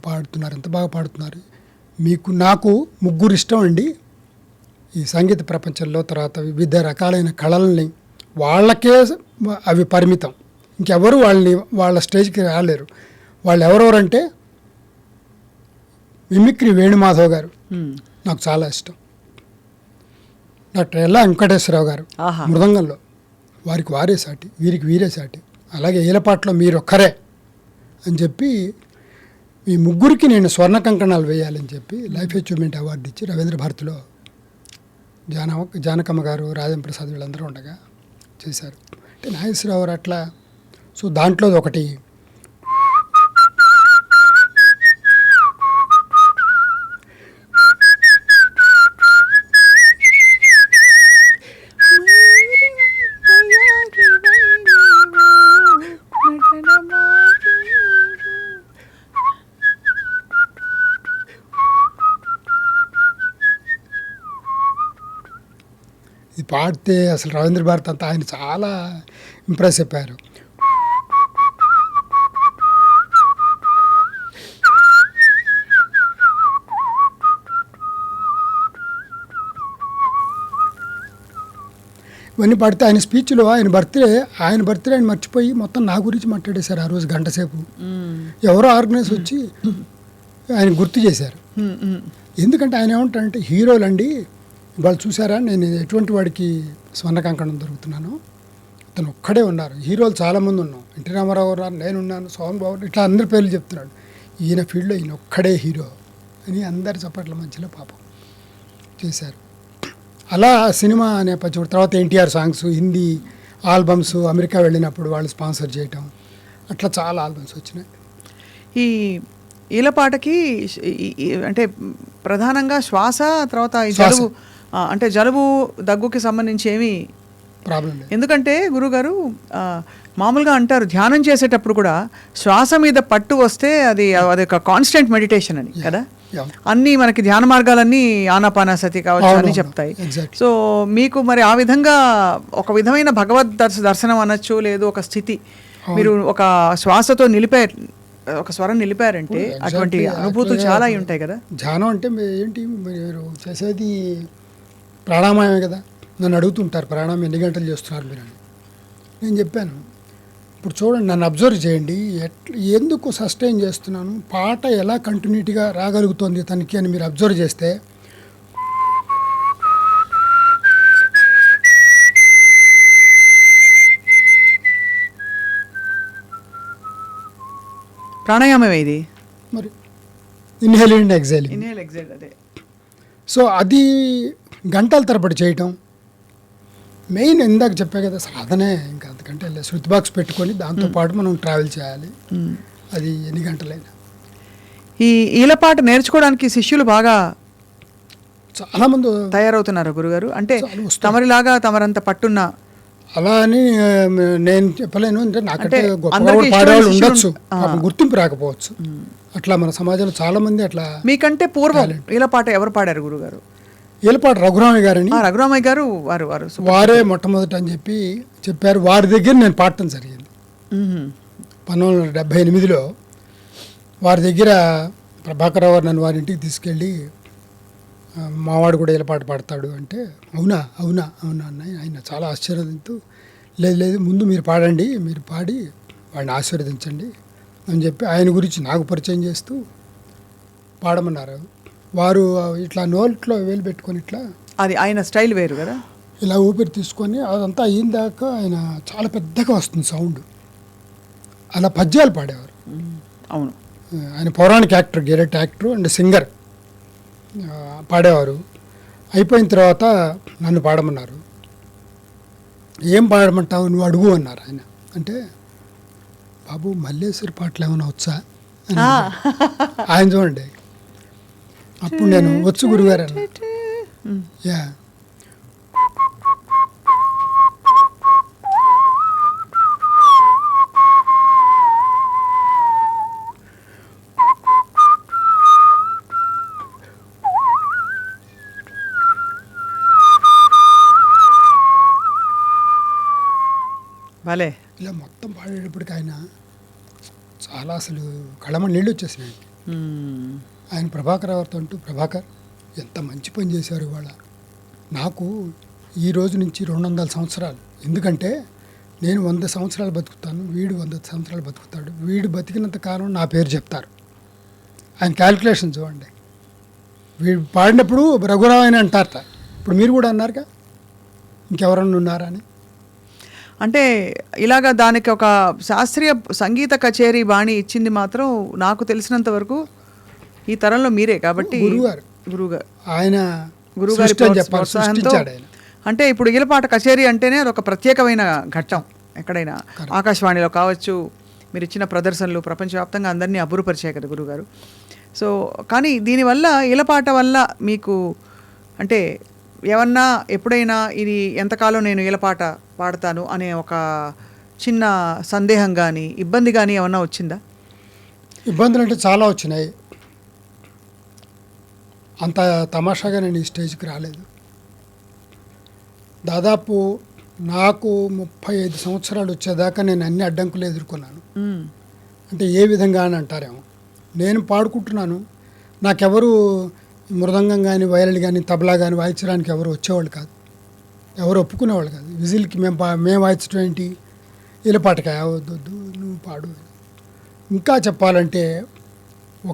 పాడుతున్నారు, ఎంత బాగా పాడుతున్నారు, నాకు ముగ్గురు ఇష్టం అండి ఈ సంగీత ప్రపంచంలో. తర్వాత వివిధ రకాలైన కళల్ని వాళ్ళకే అవి పరిమితం, ఇంకెవరు వాళ్ళ స్టేజ్కి రాలేరు. వాళ్ళు ఎవరెవరంటే మిమిక్రీ వేణుమాధవ్ గారు నాకు చాలా ఇష్టం, డాక్టర్ ఎల్లా వెంకటేశ్వరరావు గారు మృదంగంలో వారికి వారే సాటి, వీరికి వీరే సాటి, అలాగే ఈలపాటలో మీరొక్కరే అని చెప్పి ఈ ముగ్గురికి నేను స్వర్ణ కంకణాలు వేయాలని చెప్పి లైఫ్ అచీవ్మెంట్ అవార్డు ఇచ్చి రవీంద్ర భారతిలో జానకమ్మ గారు, రాజేంద్ర ప్రసాద్ వీళ్ళందరూ ఉండగా చేశారు. అంటే నాగేశ్వరరావు గారు అట్లా. సో దాంట్లో ఒకటి ఇది పాడితే అసలు రవీంద్ర భారతి అంతా ఆయన చాలా ఇంప్రెస్ అయిపోయారు. ఇవన్నీ పడితే ఆయన స్పీచ్లో ఆయన బర్త్డే ఆయన మర్చిపోయి మొత్తం నా గురించి మాట్లాడేశారు ఆ రోజు గంట సేపు. ఎవరో ఆర్గనైజ్ వచ్చి ఆయన గుర్తు చేశారు. ఎందుకంటే ఆయన ఏమంటారంటే, హీరోలండి వాళ్ళు చూసారా నేను ఎటువంటి వాడికి స్వర్ణ కంకణం దొరుకుతున్నాను, అతను ఒక్కడే ఉన్నారు, హీరోలు చాలామంది ఉన్నాం, ఎన్టీ రామారావు గారు, నేనున్నాను, సోహన్ బాబు, ఇట్లా అందరి పేర్లు చెప్తున్నాడు, ఈయన ఫీల్డ్లో ఈయన ఒక్కడే హీరో అని అందరి చప్పట్ల మధ్యలో పాపం చేశారు. అలా సినిమా నేపథ్యం. తర్వాత NTR songs, Hindi albums, America వెళ్ళినప్పుడు వాళ్ళు స్పాన్సర్ చేయటం, అట్లా చాలా ఆల్బమ్స్ వచ్చినాయి. ఈ ఈలపాటకి అంటే ప్రధానంగా శ్వాస, తర్వాత ఈ జలుబు, అంటే జలుబు దగ్గుకి సంబంధించి ఏమీ ప్రాబ్లం లేదు. ఎందుకంటే గురుగారు మామూలుగా అంటారు ధ్యానం చేసేటప్పుడు కూడా శ్వాస మీద పట్టు వస్తే అది ఒక కాన్స్టెంట్ మెడిటేషన్ అని కదా. Yeah. అన్నీ మనకి ధ్యాన మార్గాలన్నీ ఆనాపానసతి కావచ్చు అని చెప్తాయి. Exactly. సో మీకు మరి ఆ విధంగా ఒక విధమైన భగవద్ దర్శనం అనొచ్చు, లేదు ఒక స్థితి మీరు ఒక శ్వాసతో ఒక స్వరం నిలిపారంటే అటువంటి అనుభూతులు చాలా అయి ఉంటాయి కదా. ధ్యానం అంటే ఏంటి, మీరు చేసేది ప్రాణాయామమే కదా. నన్ను అడుగుతుంటారు ప్రాణాయామం ఎన్ని గంటలు చేస్తున్నారు మీరు అని. నేను చెప్పాను, ఇప్పుడు చూడండి, నన్ను అబ్జర్వ్ చేయండి, ఎందుకు సస్టైన్ చేస్తున్నాను, పాట ఎలా కంటిన్యూటీగా రాగలుగుతోంది తనకి అని మీరు అబ్జర్వ్ చేస్తే ప్రాణాయామమే ఇది. మరి ఇన్హేలింగ్ ఎగ్జైలింగ్. ఇన్హేల్ ఎగ్జైల్ అదే. సో అది గంటల తరబడి చేయటం మెయిన్. ఇందాక చెప్పే కదా సాధనే, ఇంకా అంతకంటే శృతి బాక్స్ పెట్టుకొని దాంతోపాటు మనం ట్రావెల్ చేయాలి. అది ఎన్ని గంటలైనా. ఈ ఈలపాట నేర్చుకోవడానికి శిష్యులు బాగా చాలామంది తయారవుతున్నారు గురుగారు. అంటే తమరిలాగా తమరంత పట్టున్న అలా అని నేను చెప్పలేను. అంటే నాకంటే గొప్ప అందరికీ పాడేవాళ్ళు ఉండొచ్చు, గుర్తింపు రాకపోవచ్చు. అట్లా మన సమాజంలో చాలా మంది అట్లా. మీకంటే పూర్వం ఈలపాట ఎవరు పాడారు గురుగారు? ఈలపాట రఘురామయ్య గారని. రఘురామయ్య గారు వారే మొట్టమొదట అని చెప్పారు. వారి దగ్గర నేను పాడటం జరిగింది 1978లో. వారి దగ్గర ప్రభాకర్ నన్ను వారి ఇంటికి తీసుకెళ్ళి మావాడు కూడా ఈలపాట పాడతాడు అంటే, అవునా అవునా అవునా అన్న. ఆయన చాలా ఆశీర్వదించు, లేదు ముందు మీరు పాడండి, మీరు పాడి వాడిని ఆశీర్వదించండి అని చెప్పి ఆయన గురించి నాకు పరిచయం చేస్తూ పాడమన్నారు. వారు ఇట్లా నోట్లో వేలు పెట్టుకొని ఇట్లా, అది ఆయన స్టైల్ వేరు కదా, ఇలా ఊపిరి తీసుకొని అదంతా అయిన దాకా ఆయన చాలా పెద్దగా వస్తుంది సౌండ్. అలా పద్యాలు పాడేవారు. అవును, ఆయన పౌరాణిక యాక్టర్, గెరెట్ యాక్టర్ అండ్ సింగర్ పాడేవారు. అయిపోయిన తర్వాత నన్ను పాడమన్నారు. ఏం పాడమంటావు నువ్వు అడుగు అన్నారు ఆయన. అంటే బాబు మల్లేశ్వరి పాటలు ఏమైనా వచ్చా అని ఆయన చూడండి. అప్పుడు నేను వచ్చు గురుగారు అన్న. యా భలే. ఇలా మొత్తం పాడేటప్పటికి ఆయన చాలా అసలు కళ్ళమ నీళ్ళు వచ్చేసినాయి. ఆయన ప్రభాకర్ ఎవరితో అంటూ, ప్రభాకర్ ఎంత మంచి పని చేశారు ఇవాళ. నాకు ఈ రోజు నుంచి 200 సంవత్సరాలు, ఎందుకంటే నేను 100 సంవత్సరాలు బతుకుతాను, వీడు 100 సంవత్సరాలు బతుకుతాడు, వీడు బతికినంత కాలం నా పేరు చెప్తారు. ఆయన క్యాల్కులేషన్ చూడండి. వీడు పాడినప్పుడు రఘురావు అంటారట, ఇప్పుడు మీరు కూడా అన్నారుగా ఇంకెవరన్నా ఉన్నారా అని. అంటే ఇలాగా దానికి ఒక శాస్త్రీయ సంగీత కచేరీ బాణి ఇచ్చింది మాత్రం నాకు తెలిసినంత వరకు ఈ తరంలో మీరే. కాబట్టి గురుగారు ఆయన గురుగారి ప్రోత్సాహంతో. అంటే ఇప్పుడు ఈలపాట కచేరీ అంటేనే అది ఒక ప్రత్యేకమైన ఘట్టం. ఎక్కడైనా ఆకాశవాణిలో కావచ్చు, మీరు ఇచ్చిన ప్రదర్శనలు ప్రపంచవ్యాప్తంగా అందరినీ అబ్బురుపరిచాయి కదా గురుగారు. సో కానీ దీనివల్ల ఈలపాట వల్ల మీకు అంటే ఏమన్నా ఎప్పుడైనా ఇది ఎంతకాలం నేను ఈలపాట పాడతాను అనే ఒక చిన్న సందేహం కానీ ఇబ్బంది కానీ ఏమన్నా వచ్చిందా? ఇబ్బందులు అంటే చాలా వచ్చినాయి. అంత తమాషాగా నేను ఈ స్టేజ్కి రాలేదు. దాదాపు నాకు 35 సంవత్సరాలు వచ్చేదాకా నేను అన్ని అడ్డంకులు ఎదుర్కొన్నాను. అంటే ఏ విధంగా అని అంటారేమో, నేను పాడుకుంటున్నాను, నాకెవరు మృదంగం కానీ వయలిన్ కానీ తబలా కానీ వాయించడానికి ఎవరు వచ్చేవాళ్ళు కాదు, ఎవరు ఒప్పుకునేవాళ్ళు కాదు. విజిల్కి మేము వాయించడం ఏంటి, ఈలపాటకాయ వద్దు నువ్వు పాడు. ఇంకా చెప్పాలంటే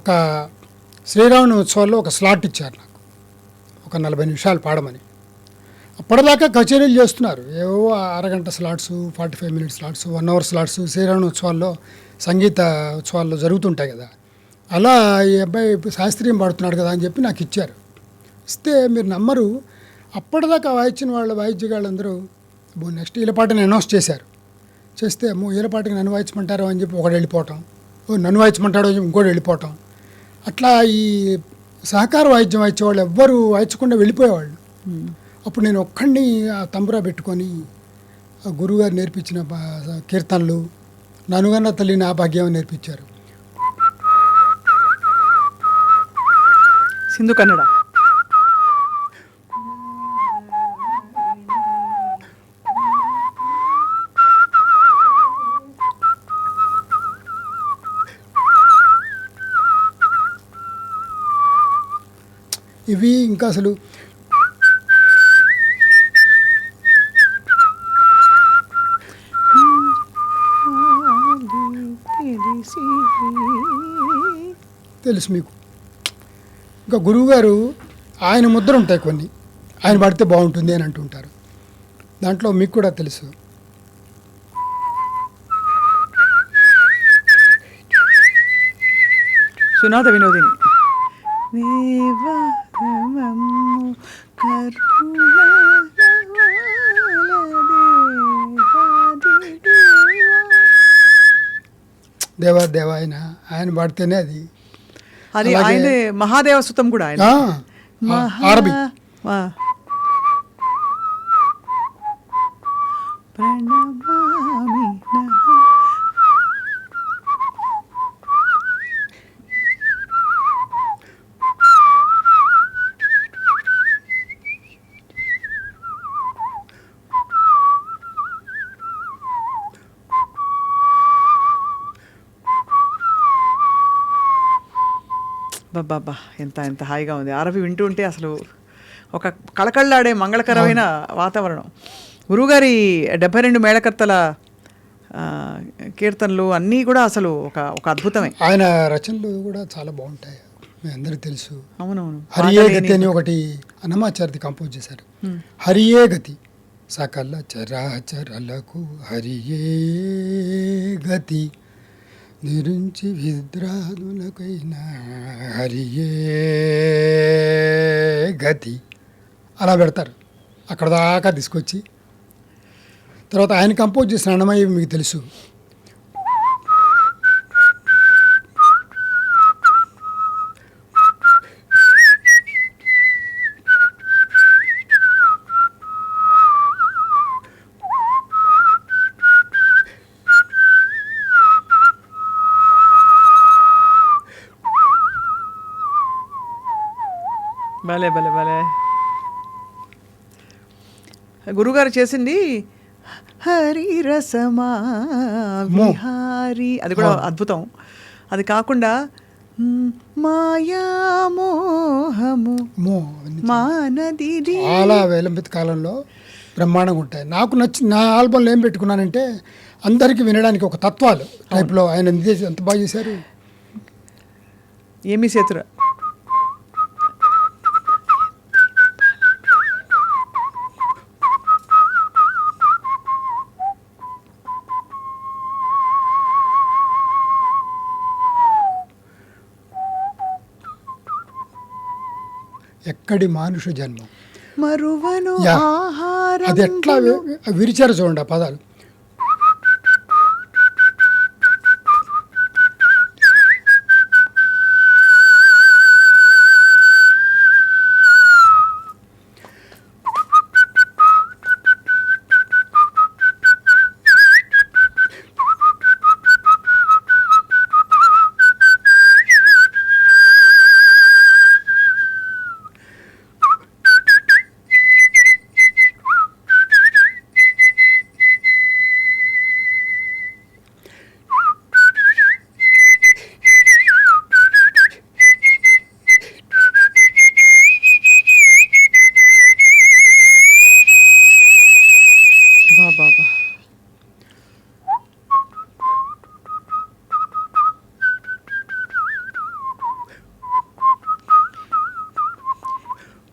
ఒక శ్రీరామనవమి ఉత్సవాల్లో ఒక స్లాట్ ఇచ్చారు నాకు, ఒక 40 నిమిషాలు పాడమని. అప్పటిదాకా కచేరీలు చేస్తున్నారు, ఏవో అరగంట slots, 45 minutes slots, 1 hour slots Sriramanavami ఉత్సవాల్లో, సంగీత ఉత్సవాల్లో జరుగుతుంటాయి కదా. అలా ఈ అబ్బాయి శాస్త్రీయం పాడుతున్నాడు కదా అని చెప్పి నాకు ఇచ్చారు. ఇస్తే మీరు నమ్మరు, అప్పటిదాకా వాయించిన వాయిద్యగాళ్ళందరూ నెక్స్ట్ ఈలపాటని అనౌన్స్ చేశారు. చేస్తే ఈలపాటకి నన్ను వాయించమంటారు అని చెప్పి ఒకడు వెళ్ళిపోవటం, నన్ను వాయించమంటాడు అని చెప్పి ఇంకోటి వెళ్ళిపోవటం. అట్లా ఈ సహకార వాయిద్యం వాయించేవాళ్ళు ఎవ్వరు వాయించకుండా వెళ్ళిపోయేవాళ్ళు. అప్పుడు నేను ఒక్కడిని ఆ తంబురా పెట్టుకొని ఆ గురువుగారు నేర్పించిన కీర్తనలు, ననుగన్న తల్లి నా భాగ్యం నేర్పించారు. సింధు కన్నడ. ఇవి ఇంకా అసలు తెలుసు మీకు. ఇంకా గురువుగారు ఆయన ముద్ర ఉంటాయి కొన్ని, ఆయన పడితే బాగుంటుంది అని అంటుంటారు. దాంట్లో మీకు కూడా తెలుసు. సునాద వినోదిని. దేవా దేవా ఆయన పాడితేనే అది. అది ఆయన మహాదేవ సుతం కూడా ఆయన. అరబీ. బాబా ఎంత ఎంత హాయిగా ఉంది. అరవి వింటూ ఉంటే అసలు ఒక కళకళ్ళాడే మంగళకరమైన వాతావరణం. గురువుగారి 72 మేళకర్తల కీర్తనలు అన్నీ కూడా అసలు ఒక అద్భుతమే. ఆయన రచనలు కూడా చాలా బాగుంటాయి, మీ అందరికీ తెలుసు. అవునవును. హరియే గతి అని ఒకటి అన్నమాచార్య కంపోజ్ చేశారు. హరియే గతి సకల చరాచరలకు హరియే గతి, నిరుంచి విద్రాదులకైనా హరియే గతి అలా పెడతారు. అక్కడ దాకా తీసుకొచ్చి తర్వాత ఆయన కంపోజ్ చేసిన అన్నమయ్య మీకు తెలుసు. భలే భలే భలే. గురుగారు చేసింది హరి రసమా విహారి, అది కూడా అద్భుతం. అది కాకుండా మాయామోహము మానది చాలా వేలంబిత కాలంలో బ్రహ్మాండంగా ఉంటాయి. నాకు నచ్చి నా ఆల్బంలో ఏం పెట్టుకున్నానంటే అందరికీ వినడానికి ఒక తత్వాలు టైప్లో ఆయన ఎంత బాగా చేశారు. ఏమి సేతురా ఎక్కడి మానుష జన్మం మరువను ఆహారం. అది ఎట్లా విరిచారు చూడండి ఆ పదాలు. బాబా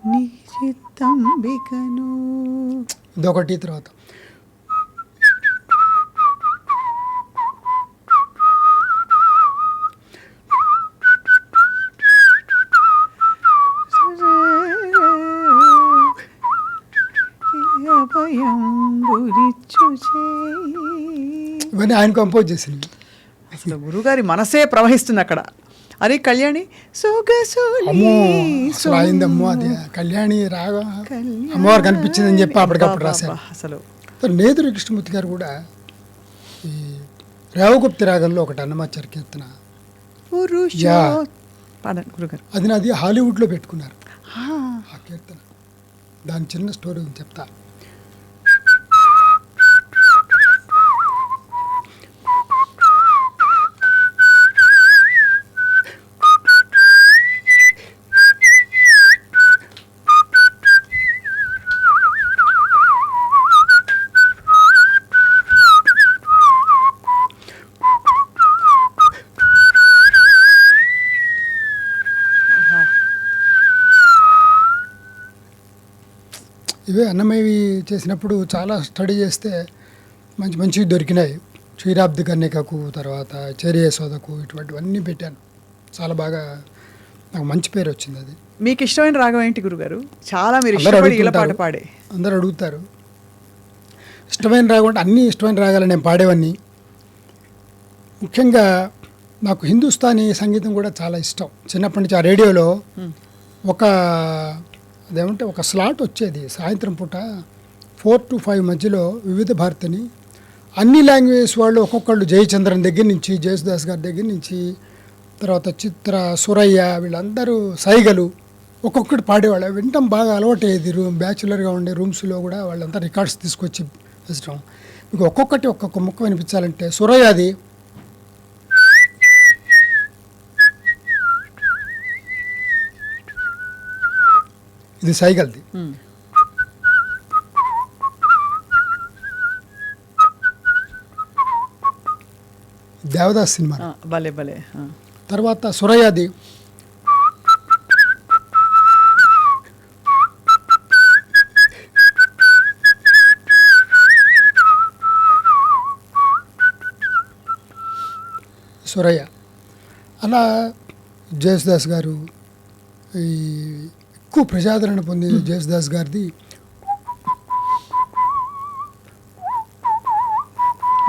నీ చిత్తంబికను ఇదొకటి. తర్వాత ఇవన్నీ ఆయన కంపోజ్ చేసింది. అసలు గురుగారి మనసే ప్రవహిస్తుంది అక్కడ. అరే కళ్యాణి అమ్మో అసలు అయిందమ్మో, అది కళ్యాణి రాగా అమ్మవారు కనిపించిందని చెప్పి అప్పటికప్పుడు రాశారు. అసలు నేదురు కృష్ణమూర్తి గారు కూడా ఈ రేవగుప్తి రాగంలో ఒకటి అన్నమాచార్య కీర్తన, యా. పాడండి గురుగారు. అది నాది హాలీవుడ్లో పెట్టుకున్నారు ఆ కీర్తన. దాని చిన్న స్టోరీ చెప్తా. ఇవే అన్నమయ్య చేసినప్పుడు చాలా స్టడీ చేస్తే మంచి మంచివి దొరికినాయి. క్షీరాబ్ది కన్యకకు, తర్వాత చెరి యశోదకు, ఇటువంటివన్నీ పెట్టాను. చాలా బాగా నాకు మంచి పేరు వచ్చింది. అది మీకు ఇష్టమైన రాగం ఏంటి గురుగారు? చాలా మీరు అందరూ ఇష్టపడి ఈల పాట అడుగుతుంటారు. పాడే. అందరూ అడుగుతారు ఇష్టమైన రాగం అంటే. అన్ని ఇష్టమైన రాగాలు నేను పాడేవన్నీ. ముఖ్యంగా నాకు హిందుస్థానీ సంగీతం కూడా చాలా ఇష్టం. చిన్నప్పటి నుంచి ఆ రేడియోలో అదేమంటే ఒక స్లాట్ వచ్చేది సాయంత్రం పూట 4 to 5 మధ్యలో వివిధ భారతిని. అన్ని లాంగ్వేజెస్ వాళ్ళు ఒక్కొక్కళ్ళు జయచంద్రన్ దగ్గర నుంచి, జేసుదాస్ గారి దగ్గర నుంచి, తర్వాత చిత్ర, సురయ్య, వీళ్ళందరూ సైగలు ఒక్కొక్కటి పాడేవాళ్ళు. వినటం బాగా అలవాటయ్యేది. బ్యాచులర్గా ఉండే రూమ్స్లో కూడా వాళ్ళంతా రికార్డ్స్ తీసుకొచ్చి వేసడం. మీకు ఒక్కొక్కటి ఒక్కొక్క ముక్క వినిపించాలంటే సురయ్యది ఇది సైగల్ది. దేవదాస్ సినిమా. భలే భలే. తర్వాత సురయ్యది సురయ్య. అలా జేసుదాస్ గారు, ఈ ఎక్కువ ప్రజాదరణ పొంది జేసుదాస్ గారిది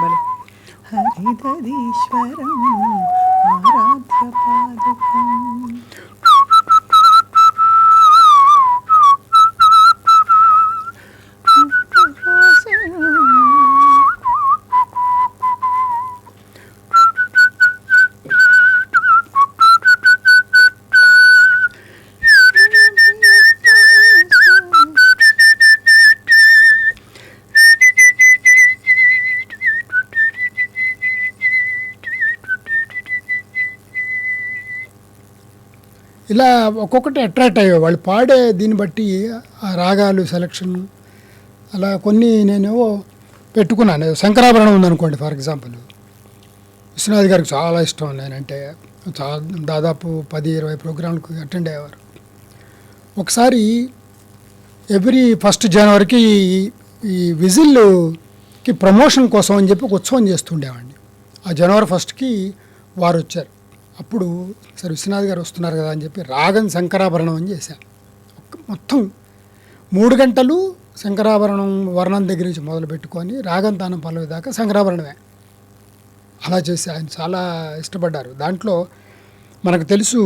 భలే. హరిదరీశ్వరం ఆరాధ్య పాదుకం. ఇలా ఒక్కొక్కటి అట్రాక్ట్ అయ్యేవి. వాళ్ళు పాడే దీన్ని బట్టి ఆ రాగాలు సెలక్షన్ అలా కొన్ని నేనేవో పెట్టుకున్నాను. శంకరాభరణం ఉందనుకోండి ఫర్ ఎగ్జాంపుల్, విశ్వనాథ్ గారికి చాలా ఇష్టం. నేనంటే చాలా దాదాపు 10-20 ప్రోగ్రాంలకు అటెండ్ అయ్యేవారు. ఒకసారి ఎవ్రీ 1st జనవరికి ఈ విజిల్కి ప్రమోషన్ కోసం అని చెప్పి ఒక ఉత్సవం చేస్తుండేవాడిని. ఆ జనవరి 1కి వారు వచ్చారు. అప్పుడు సరే విశ్వనాథ్ గారు వస్తున్నారు కదా అని చెప్పి రాగం శంకరాభరణం అని చేశాను. మొత్తం 3 గంటలు శంకరాభరణం వర్ణం దగ్గర నుంచి మొదలు పెట్టుకొని రాగం తానం పల్లవి దాకా శంకరాభరణమే. అలా చేసి ఆయన చాలా ఇష్టపడ్డారు. దాంట్లో మనకు తెలుసు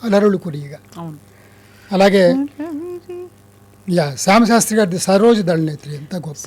అలరులు కురిగా. అలాగే శ్యామశాస్త్రి గారిది సరోజ దళనేత్రి ఎంత గొప్ప.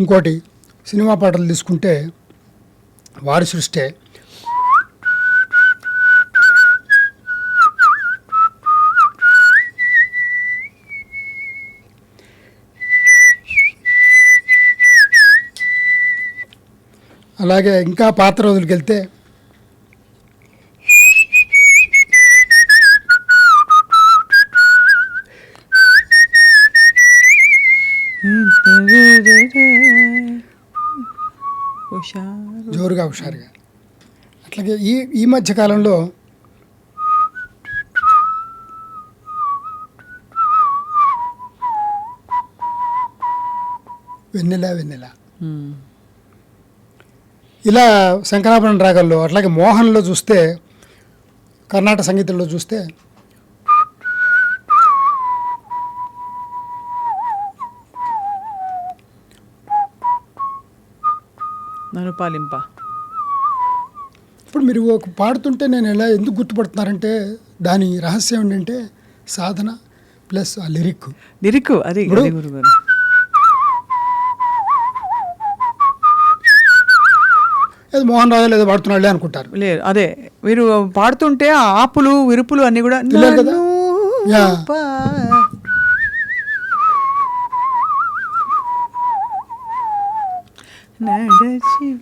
ఇంకోటి సినిమా పాటలు తీసుకుంటే వారి సృష్టే. అలాగే ఇంకా పాత రోజులకి వెళ్తే జోరుగా హుషారుగా. అట్లాగే ఈ ఈ మధ్య కాలంలో వెన్నెల వెన్నెల ఇలా శంకరాభరణ రాగాల్లో, అట్లాగే మోహన్లో చూస్తే, కర్ణాటక సంగీతంలో చూస్తే నన్ను పాలింప. ఇప్పుడు మీరు ఒక పాడుతుంటే నేను ఎలా ఎందుకు గుర్తుపడుతున్నారంటే దాని రహస్యం ఏంటంటే సాధన ప్లస్ ఆ లిరిక్. అది ఇప్పుడు గురుగారు. ఏదో మోహన్ రాజు ఏదో పాడుతున్నాళ్ళే అనుకుంటారు. లేదు, అదే మీరు పాడుతుంటే ఆ ఆపులు విరుపులు అన్ని కూడా తెలియదు కదా? యా.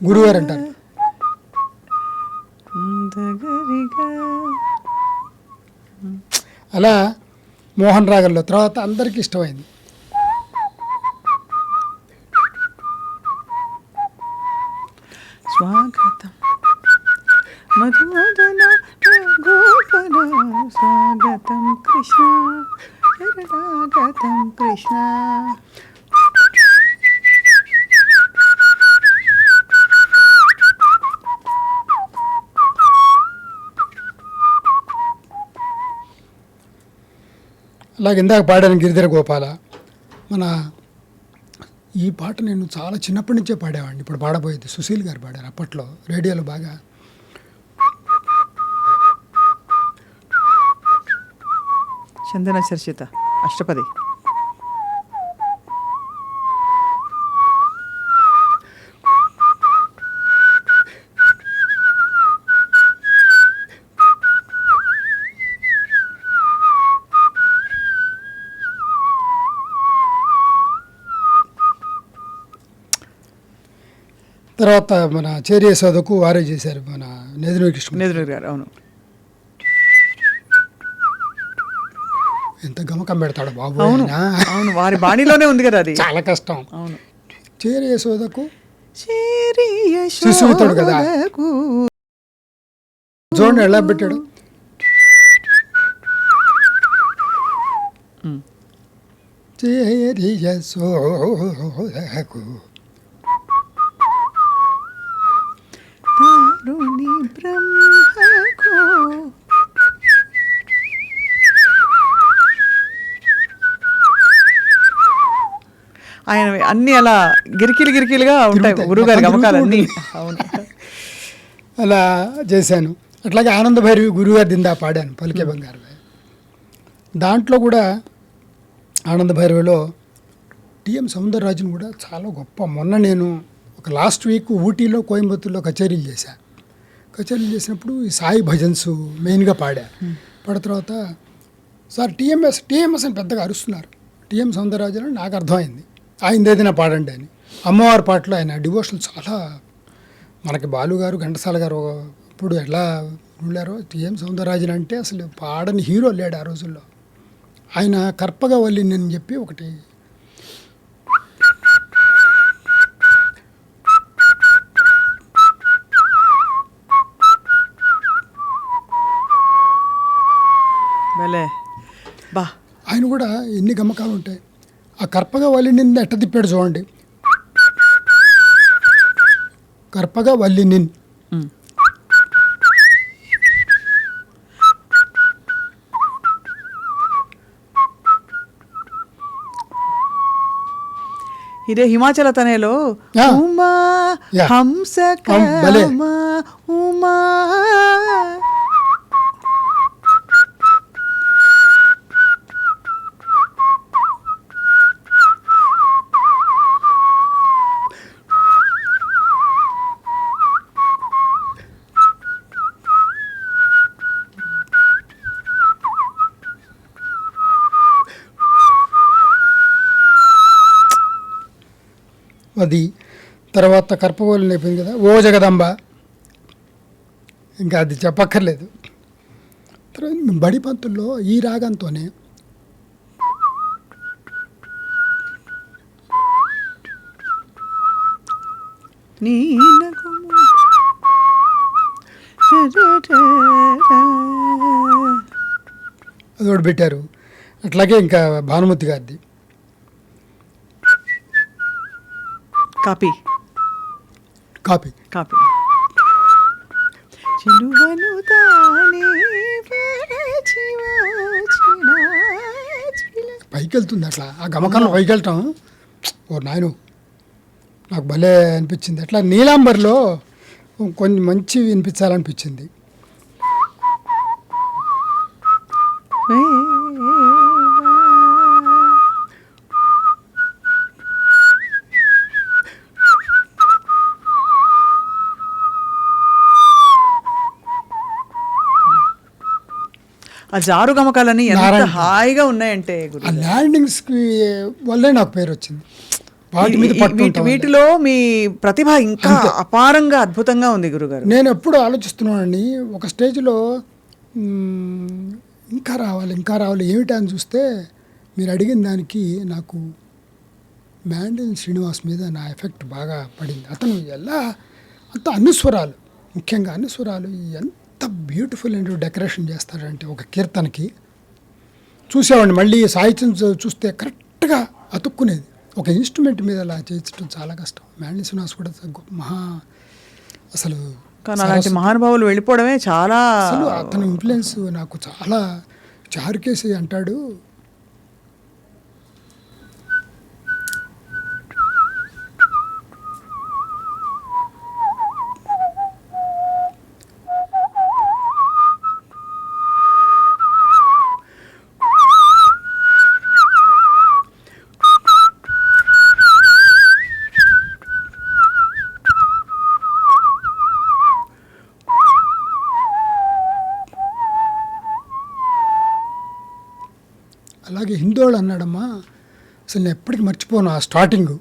గురుగారు అంటారు. అలా మోహన్ రాగంలో తర్వాత అందరికీ ఇష్టమైంది. స్వాగతం మధుమదన గోపన స్వాగతం కృష్ణ శరణాగతం కృష్ణ. అలాగే ఇందాక పాడాను గిరిధర గోపాల. మన ఈ పాట నేను చాలా చిన్నప్పటి నుంచే పాడేవాడిని. ఇప్పుడు పాడబోయేది సుశీల్ గారు పాడారు అప్పట్లో రేడియోలో బాగా. చందన చర్చిత అష్టపది. తర్వాత మన చేరియే సోదకు వారే చేశారు మన నెదురు కృష్ణ గారు. అవును, ఎంత గమకం పెడతాడు బాబు. అవును అవును, వారి బాణీలోనే ఉంది కదా అది. చాలా కష్టం. అవును, చేరియే సోదకు శిశువుతాడు శిశువుతాడు కదా. చూడండి ఎలా పెట్టాడు. చేరియ సోదకు తరుణి బ్రహ్మకు. ఆయన అన్ని అలా గిరికీలుగా ఉంటాయి గురుగారి గమకాలన్నీ. అవును, అలా చేశాను. అట్లాగే ఆనంద భైరవి గురుగారి దిందా పాడాను పలికే బంగారు. దాంట్లో కూడా ఆనంద భైరవిలో టిఎం సౌందరరాజన్ కూడా చాలా గొప్ప. మొన్న నేను ఒక లాస్ట్ వీక్ ఊటీలో కోయంబత్తూరులో కచేరీలు చేశాను. కచేరీలు చేసినప్పుడు ఈ సాయి భజన్స్ మెయిన్గా పాడా. పాడిన తర్వాత సార్ టీఎంఎస్ అని పెద్దగా అరుస్తున్నారు. టిఎం సౌందరరాజన్ అని నాకు అర్థమైంది. ఆయన ఏదైనా పాడండి అని. అమ్మవారి పాటలో ఆయన డివోషనల్ చాలా. మనకి బాలుగారు ఘంటసాల గారు ఇప్పుడు ఎలా ఉండారో టిఎం సౌందరరాజన్ అంటే అసలు పాడని హీరో లేడు ఆ రోజుల్లో. ఆయన కర్పగా వల్లిని అని చెప్పి ఒకటి బా. ఆయన కూడా ఎన్ని గమకాలు ఉంటాయి. ఆ కర్పగా వల్లిని ఎట్ట తిప్పాడు చూడండి. కర్పగా వల్లిని ఇదే హిమాచల తనేలో ఉమా హంస ఉమా. అది తర్వాత కర్పవోలిని అయిపోయింది కదా, ఓ జగదంబ, ఇంకా అది చెప్పక్కర్లేదు. తర్వాత బడి పంతుల్లో ఈ రాగంతోనే అది ఒకటి పెట్టారు. అట్లాగే ఇంకా భానుమతి గారిది కాపీ కాపీ. కాపీ చిలువను తానే పరచి వచ్చిన పైకి వెళ్తుంది అట్లా, ఆ గమకంలో పైకి వెళ్ళటం ఓ నాయను నాకు భలే అనిపించింది. అట్లా నీలాంబర్లో కొన్ని మంచి వినిపించాలనిపించింది. ఆ జారు గమకాలని ఎంత హాయిగా ఉన్నాయంటే ఆ ల్యాండింగ్స్కి వల్లే నాకు పేరు వచ్చింది. వాటి మీద పట్టు వీటిలో మీ ప్రతిభ ఇంకా అపారంగా అద్భుతంగా ఉంది గురుగారు. నేను ఎప్పుడు ఆలోచిస్తున్నానండి, ఒక స్టేజ్లో ఇంకా రావాలి ఏమిటి అని చూస్తే మీరు అడిగిన దానికి నాకు మ్యాండిల్ శ్రీనివాస్ మీద నా ఎఫెక్ట్ బాగా పడింది. అతను ఎలా అంత అనుస్వరాలు, ముఖ్యంగా అనుస్వరాలు ఎంత బ్యూటిఫుల్ అండ్ డెకరేషన్ చేస్తాడంటే ఒక కీర్తనకి చూసేవాడిని. మళ్ళీ సాహిత్యం చూస్తే కరెక్ట్గా అతుక్కునేది. ఒక ఇన్స్ట్రుమెంట్ మీద అలా చేయించడం చాలా కష్టం. మ్యాండిల్ శ్రీనివాస్ కూడా మహా అసలు కానీ అలాంటి మహానుభావులు వెళ్ళిపోవడమే చాలా, అసలు అతని ఇన్ఫ్లుయెన్స్ నాకు చాలా. చారుకేసి అంటాడు, అలాగే హిందోళ్ళు అన్నాడమ్మా, అసలు నేను ఎప్పటికీ మర్చిపోను ఆ స్టార్టింగు.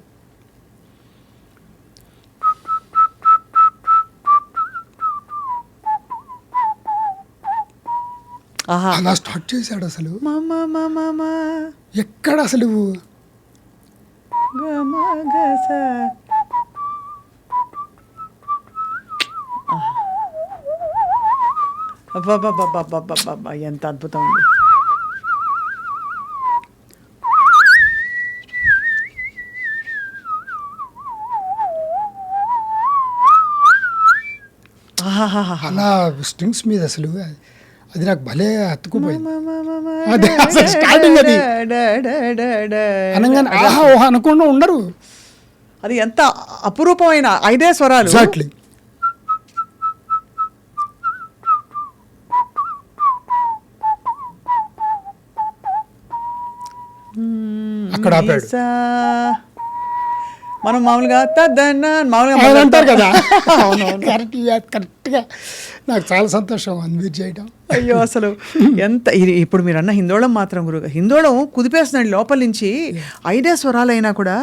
అలా స్టార్ట్ చేశాడు అసలు. ఎక్కడ అసలు ఎంత అద్భుతం ఉంది. అలా స్ట్రింగ్స్ మీద అసలు అది నాకు భలే అతుకుపోయింది. అదే అసలు స్టార్టింగ్ అది అనగానే ఆహా ఓహా అనకుండా ఉండరు. అది ఎంత అపురూపమైన 5 స్వరాలు. ఎగ్జాక్ట్లీ. అక్కడ ఆపాడు. మనం మామూలుగా మామూలుగా అంటారు కదా. కరెక్ట్గా నాకు చాలా సంతోషం మీరు చేయడం. అయ్యో అసలు ఎంత ఇప్పుడు మీరు అన్న హిందోళం మాత్రం గురుగా హిందోళం కుదిపేస్తున్నాడు లోపల నుంచి 5 స్వరాలైనా కూడా.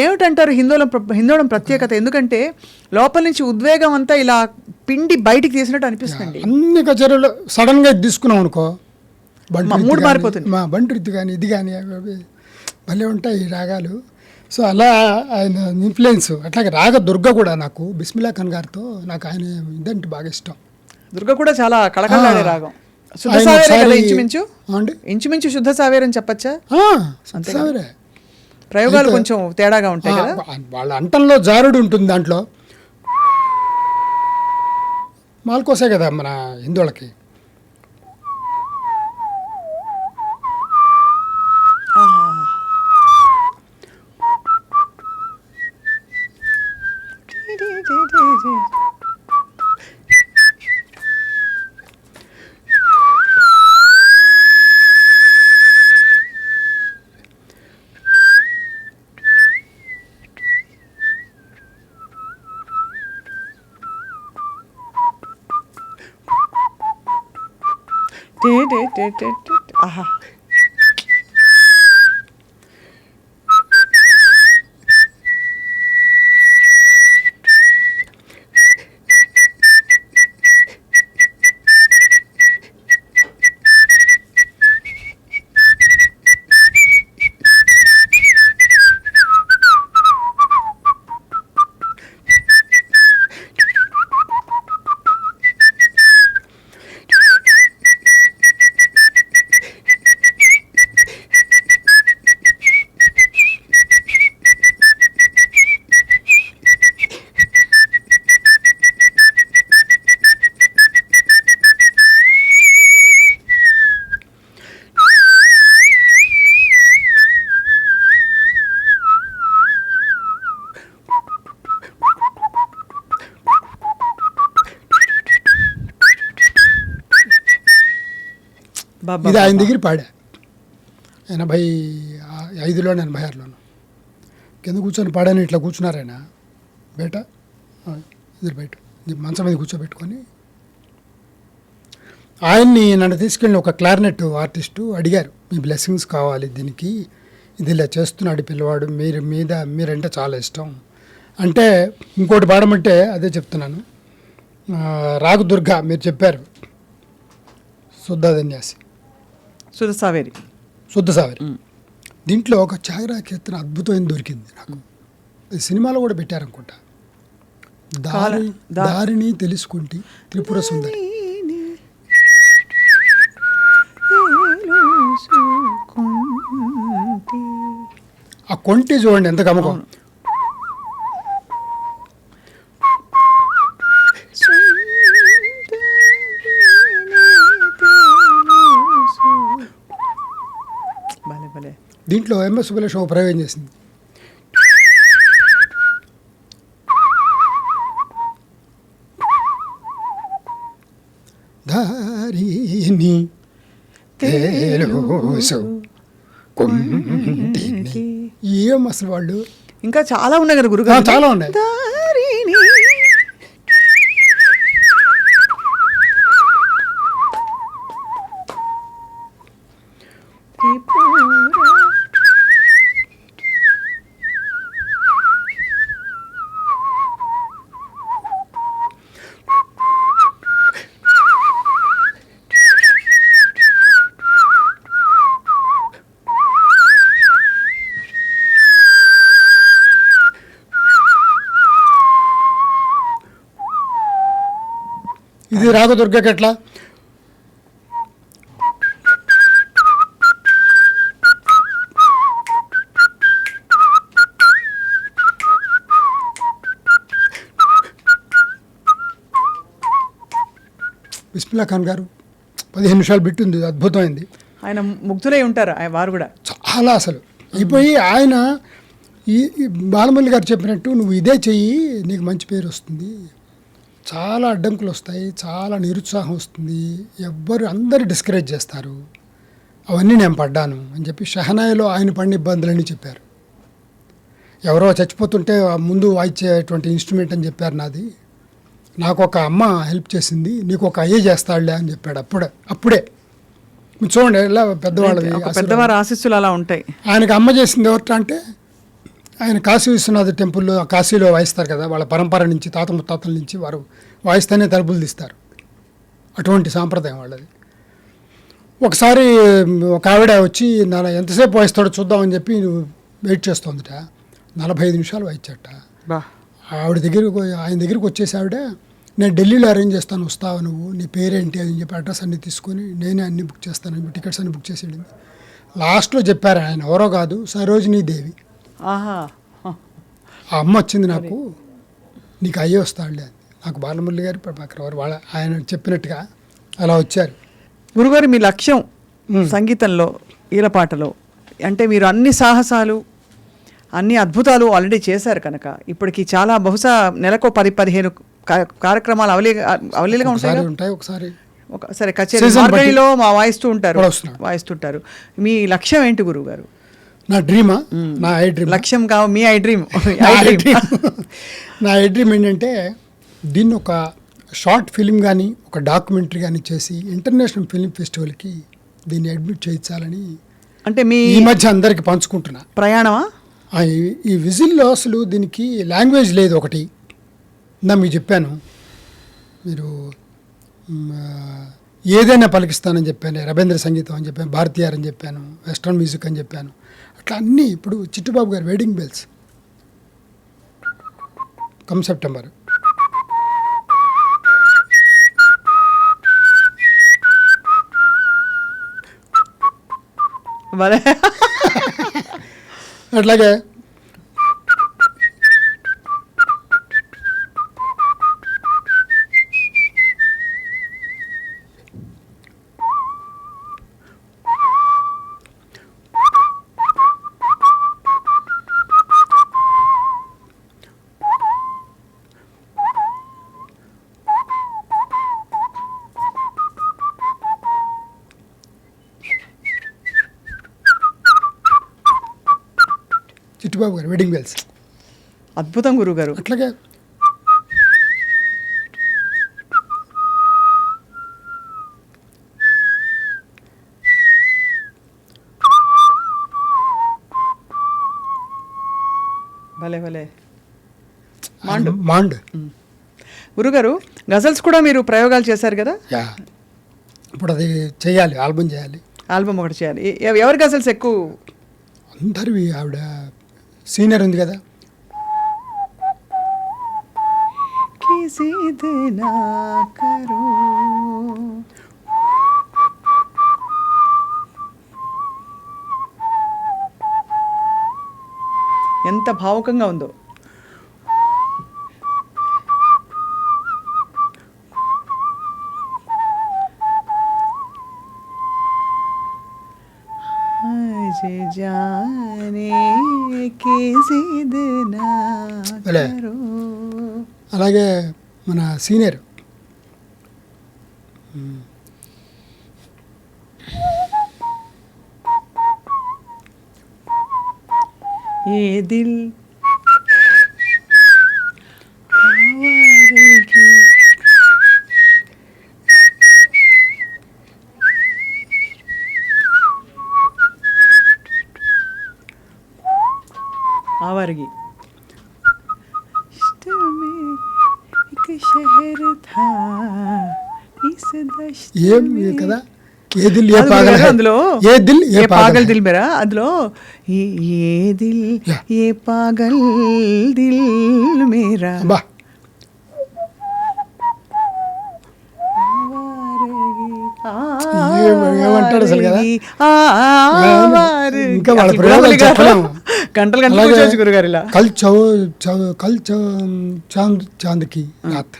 ఏమిటంటారు హిందోళం ప్రత్యేకత? ఎందుకంటే లోపల నుంచి ఉద్వేగం అంతా ఇలా పిండి బయటికి తీసినట్టు అనిపిస్తుంది. అన్ని కచేరీలు సడన్ గా తీసుకున్నాం అనుకో, మూడు మారిపోతుంది. బంటు కానీ ఇది కానీ భలే ఉంటాయి ఈ రాగాలు. సో అలా ఆయన ఇన్ఫ్లుయెన్స్. అట్లాగే రాగ దుర్గ కూడా నాకు బిస్మిల్లా ఖాన్ గారితో నాకు ఆయన ఇదంటే బాగా ఇష్టం. దుర్గ కూడా చాలా కళకళలాడే రాగం. శుద్ధ సావేరే కదా ఇంచుమించు శుద్ధ సావేరే అని చెప్పచ్చా? సావేరే. ప్రయోగాలు కొంచెం తేడాగా ఉంటాయి కదా. వాళ్ళ అంటంలో జారుడు ఉంటుంది, దాంట్లో మాల్కోసే కదా మన హిందువులకి. ఆహా ఇది ఆయన దగ్గర పాడా 85లోను 86లోను కింద కూర్చొని పాడాను. ఇట్లా కూర్చున్నారు ఆయన బయట, ఇద్దరు బయట మంచం మీద కూర్చోబెట్టుకొని ఆయన్ని నన్ను తీసుకెళ్ళిన ఒక క్లారినెట్ ఆర్టిస్టు అడిగారు, మీ బ్లెస్సింగ్స్ కావాలి దీనికి, ఇది ఇలా చేస్తున్నాడు పిల్లవాడు, మీరంటే చాలా ఇష్టం అంటే. ఇంకోటి పాడమంటే అదే చెప్తున్నాను, రాగదుర్గ మీరు చెప్పారు, శుద్ధధన్యాసి శుద్ధ సావేరి. దీంట్లో ఒక ఛాయరా కీర్తన అద్భుతమైన దొరికింది నాకు, సినిమాలో కూడా పెట్టారనుకుంటా. దారిని తెలుసుకుంటే త్రిపుర సుందరి. ఆ కొంటి చూడండి ఎంత గమకం. దీంట్లో ఎంఎస్ సుబ్బలక్ష్మి ఒక ప్రయోగం చేసింది. దారిని ఏం అసలు వాళ్ళు ఇంకా చాలా ఉన్నాయి కదా గురుగారు, చాలా ఉన్నాయి. ఇది రాగదుర్గకి ఎట్లా బిస్మిల్లా ఖాన్ గారు 15 నిమిషాలు బిట్టుంది, అద్భుతమైంది. ఆయన ముగ్ధులై ఉంటారు వారు కూడా చాలా అసలు అయిపోయి. ఆయన ఈ బాలమురళి గారు చెప్పినట్టు నువ్వు ఇదే చెయ్యి నీకు మంచి పేరు వస్తుంది, చాలా అడ్డంకులు వస్తాయి, చాలా నిరుత్సాహం వస్తుంది, అందరూ డిస్కరేజ్ చేస్తారు, అవన్నీ నేను పడ్డాను అని చెప్పి షహనాయిలో ఆయన పడిన ఇబ్బందులని చెప్పారు. ఎవరో చచ్చిపోతుంటే ముందు వాయించేటువంటి ఇన్స్ట్రుమెంట్ అని చెప్పారు నాది, నాకు ఒక అమ్మ హెల్ప్ చేసింది, నీకు ఒక అయ్యే చేస్తాడులే అని చెప్పాడు. అప్పుడే మీరు చూడండి ఇలా పెద్దవారి ఆశీస్సులు అలా ఉంటాయి. ఆయనకు అమ్మ చేసింది ఎవరు అంటే, ఆయన కాశీ విశ్వనాథ టెంపుల్లో కాశీలో వాయిస్తారు కదా, వాళ్ళ పరంపర నుంచి తాత ముత్తాతల నుంచి వారు వాయిస్తేనే తలుపులు తీస్తారు, అటువంటి సాంప్రదాయం వాళ్ళది. ఒకసారి ఒక ఆవిడ వచ్చి నాన్న ఎంతసేపు వాయిస్తాడో చూద్దామని చెప్పి నువ్వు వెయిట్ చేస్తోందిట. 45 నిమిషాలు వాయించట. ఆయన దగ్గరికి వచ్చేసి ఆవిడ, నేను ఢిల్లీలో అరేంజ్ చేస్తాను, వస్తావు నువ్వు, నీ పేరేంటి అని చెప్పి అడ్రస్ అన్నీ తీసుకొని నేనే అన్నీ బుక్ చేస్తాను, టికెట్స్ అన్నీ బుక్ చేసి వెళ్ళింది. లాస్ట్లో చెప్పారు ఆయన, ఎవరో కాదు సరోజినీ దేవి. ఆ అమ్మ వచ్చింది నాకు, నీకు అయ్యే వస్తాడులే అని. నాకు బాలమురళి గారు వాళ్ళ ఆయన చెప్పినట్టుగా అలా వచ్చారు. గురుగారు మీ లక్ష్యం సంగీతంలో ఈలపాటలో అంటే మీరు అన్ని సాహసాలు అన్ని అద్భుతాలు ఆల్రెడీ చేశారు కనుక ఇప్పటికి చాలా బహుశా నెలకు 10-15 కార్యక్రమాలు అవలీలుగా ఉంటాయి. ఒకసారి కచేరీ మార్గడిలో వాయిస్తుంటారు. మీ లక్ష్యం ఏంటి గురువు గారు? నా డ్రీమా, నా ఐ డ్రీమ్. లక్ష్యం కావు, మీ ఐ డ్రీమ్. నా ఐ డ్రీమ్ ఏంటంటే దీన్ని ఒక షార్ట్ ఫిలిం కానీ ఒక డాక్యుమెంటరీ కానీ చేసి ఇంటర్నేషనల్ ఫిలిం ఫెస్టివల్కి దీన్ని అడ్మిట్ చేయించాలని అంటే మీ ఈ మధ్య అందరికి పంచుకుంటున్నా. ప్రయాణమా? ఈ విజిల్లో అసలు దీనికి లాంగ్వేజ్ లేదు. ఒకటి మీకు చెప్పాను, మీరు ఏదైనా పలికిస్తానని చెప్పాను, రవీంద్ర సంగీతం అని చెప్పాను, భారతీయార్ అని చెప్పాను, వెస్ట్రన్ మ్యూజిక్ అని చెప్పాను, అట్లా అన్నీ. ఇప్పుడు చిట్టుబాబు గారు వెడ్డింగ్ బెల్స్ కమ్ సెప్టెంబర్, అట్లాగే చిట్టుబాబు గారు వెడ్డింగ్ బెల్స్. అద్భుతం గురుగారు. అట్లాగే భలే భలే. మాండ్ గురుగారు గజల్స్ కూడా మీరు ప్రయోగాలు చేశారు కదా? యా, ఇప్పుడు అది చేయాలి, ఆల్బమ్ చేయాలి. ఆల్బమ్ ఒకటి చేయాలి. ఎవరి గజల్స్ ఎక్కువ? అందరివి. ఆవిడ సీనియర్ ఉంది కదా. కిసి దినా కరో. ఎంత భావుకంగా ఉందో. అలాగే మన సీనియర్ ఏ దిల్ ఆవారగి. ఏం కదా, ఏ దిల్ ఏ పాగల్ హై, అందులో ఏ దిల్ ఏ పాగల్ దిల్ మేరా, అందులో ఏ దిల్ ఏ పాగల్ దిల్ మేరా. బా ఏమంటాడు అసలు కదా. ఇంకా వాళ్ళ ప్రయోగాలు చెప్పలేము. గంటలు గంటలు గురుగారు ఇలా. కల్ చౌ చౌ కల్ చౌ చాంద్ చాంద్కి రాత్.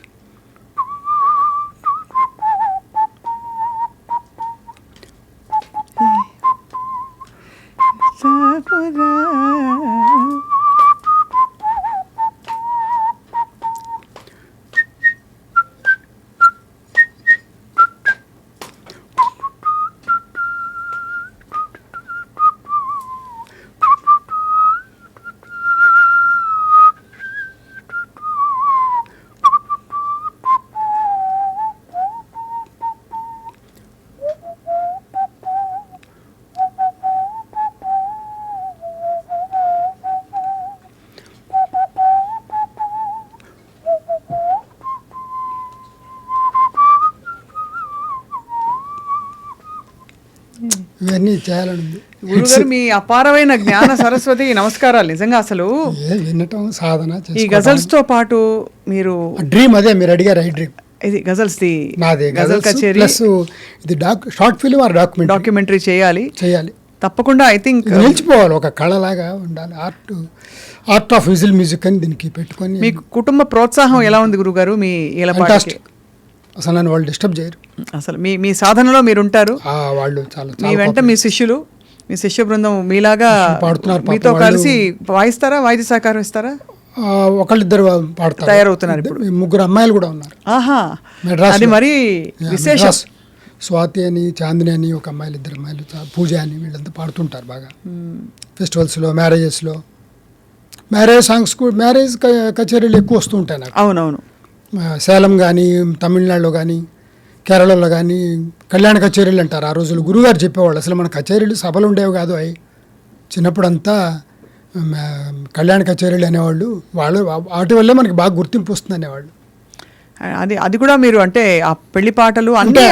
ఇవన్నీ చేయాలని గురుగారు, మీ అపారమైన జ్ఞాన సరస్వతి నమస్కారాలు. నిజంగా అసలు వినటం సాధన. ఈ గజల్స్ తో పాటు మీరు డ్రీమ్, అదే మీరు అడిగారు ఐ డ్రీమ్, ఇది గజల్స్ ది నాదే గజల్ కచేరీ ప్లస్ ఇది షార్ట్ ఫిల్మ్ ఆర్ డాక్యుమెంటరీ చేయాలి తప్పకుండా. ఐ థింక్ నిలిచిపోవాలి, ఒక కళలాగా ఉండాలి. ఆర్ట్ ఆఫ్ విజిల్ మ్యూజిక్ అని దీనికి పెట్టుకొని. మీ కుటుంబ ప్రోత్సాహం ఎలా ఉంది గురుగారు? మీ ఈలపాటకి అసలు నన్ను వాళ్ళు డిస్టర్బ్ చేయరు. అసలు మీ సాధనలో మీరు ఉంటారు. వాళ్ళు చాలా మీ వెంట మీ శిష్యులు, మీ శిష్య బృందం మీలాగా పాడుతున్నారు. మీతో కలిసి వాయిస్తారా, వాయిద్య సహకారం ఇస్తారా? ఒకళ్ళిద్దరు పాడతారు, తయారవుతున్నారు. ఇప్పుడు 3 అమ్మాయిలు కూడా ఉన్నారు. ఆహా, అది మరి విశేషం. స్వాతి అని, చాందిని అని ఒక అమ్మాయిలు, 2 అమ్మాయిలు, పూజ అని, వీళ్ళంతా పాడుతుంటారు బాగా ఫెస్టివల్స్లో, మ్యారేజెస్లో. మ్యారేజ్ సాంగ్స్, మ్యారేజ్ కచేరీలు ఎక్కువ వస్తూ ఉంటాయి నాకు. అవునవును. సేలం కానీ, తమిళనాడులో కానీ, కేరళలో కానీ కళ్యాణ కచేరీలు అంటారు. ఆ రోజులు గురుగారు చెప్పేవాళ్ళు, అసలు మన కచేరీలు సభలు ఉండేవి కాదు. అవి చిన్నప్పుడంతా కళ్యాణ కచేరీలు అనేవాళ్ళు. వాళ్ళు వాటి వల్లే మనకి బాగా గుర్తింపు వస్తుంది అనేవాళ్ళు. అది కూడా మీరు అంటే ఆ పెళ్లి పాటలు అంటే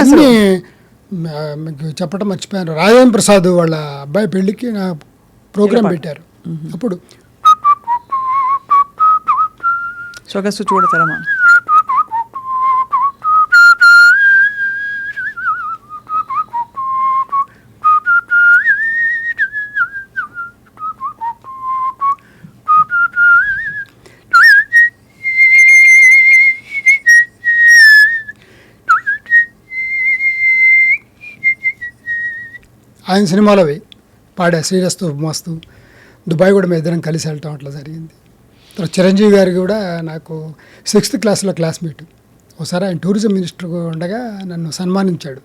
మీకు చెప్పడం మర్చిపోయాను. రాజేంద్ర ప్రసాద్ వాళ్ళ అబ్బాయి పెళ్లికి నా ప్రోగ్రాం పెట్టారు. అప్పుడు సొగసు చూడతరమా, ఆయన సినిమాలో పాడా శ్రీరస్తు మస్తు. దుబాయ్ కూడా మేము ఇద్దరం కలిసి వెళ్ళటం అట్లా జరిగింది. తర్వాత చిరంజీవి గారికి కూడా నాకు 6th క్లాస్లో క్లాస్మేట్. ఒకసారి ఆయన టూరిజం మినిస్టర్ ఉండగా నన్ను సన్మానించాడు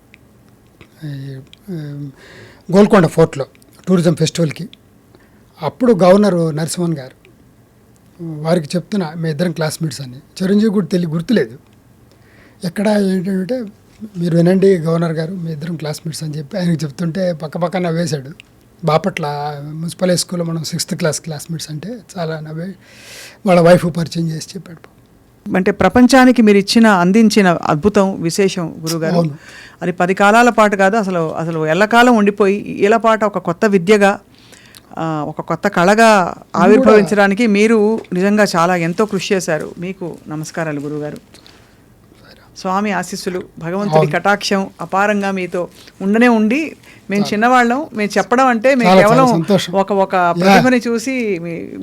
గోల్కొండ ఫోర్ట్లో టూరిజం ఫెస్టివల్కి. అప్పుడు గవర్నరు నరసింహన్ గారు వారికి చెప్తున్నా మీ ఇద్దరం క్లాస్మేట్స్ అని. చిరంజీవి కూడా గుర్తులేదు. ఎక్కడ ఏంటంటే మీరు వినండి గవర్నర్ గారు మీ ఇద్దరం క్లాస్మేట్స్ అని చెప్పి ఆయనకి చెప్తుంటే పక్కన నవ్వేశాడు. బాపట్ల మున్సిపల్ హై స్కూల్లో మనం 6th క్లాస్ క్లాస్మేట్స్ అంటే చాలా నవ్వే వాళ్ళ వైఫ్ పరిచయం చేసి చెప్పాడు. అంటే ప్రపంచానికి మీరు అందించిన అద్భుతం విశేషం గురుగారు. అవును. అది 10 కాలాల పాటు కాదు, అసలు ఎల్లకాలం ఉండిపోయి ఈలపాట ఒక కొత్త విద్యగా ఒక కొత్త కళగా ఆవిర్భవించడానికి మీరు నిజంగా చాలా ఎంతో కృషి చేశారు. మీకు నమస్కారాలు గురుగారు. స్వామి ఆశీస్సులు, భగవంతుడి కటాక్షం అపారంగా మీతో ఉండి మేము చిన్నవాళ్ళం, మేము చెప్పడం అంటే మేము కేవలం ఒక ప్రతిభని చూసి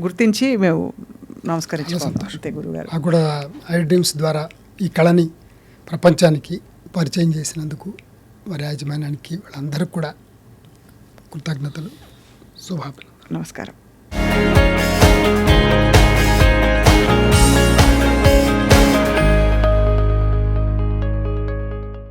గుర్తించి మేము నమస్కరించుకుంటాం అంతే గురుగారు. నాకు కూడా ఐ డ్రీమ్స్ ద్వారా ఈ కళని ప్రపంచానికి పరిచయం చేసినందుకు వారి యాజమాన్యానికి వాళ్ళందరికీ కూడా కృతజ్ఞతలు, శుభాభినందనలు. నమస్కారం.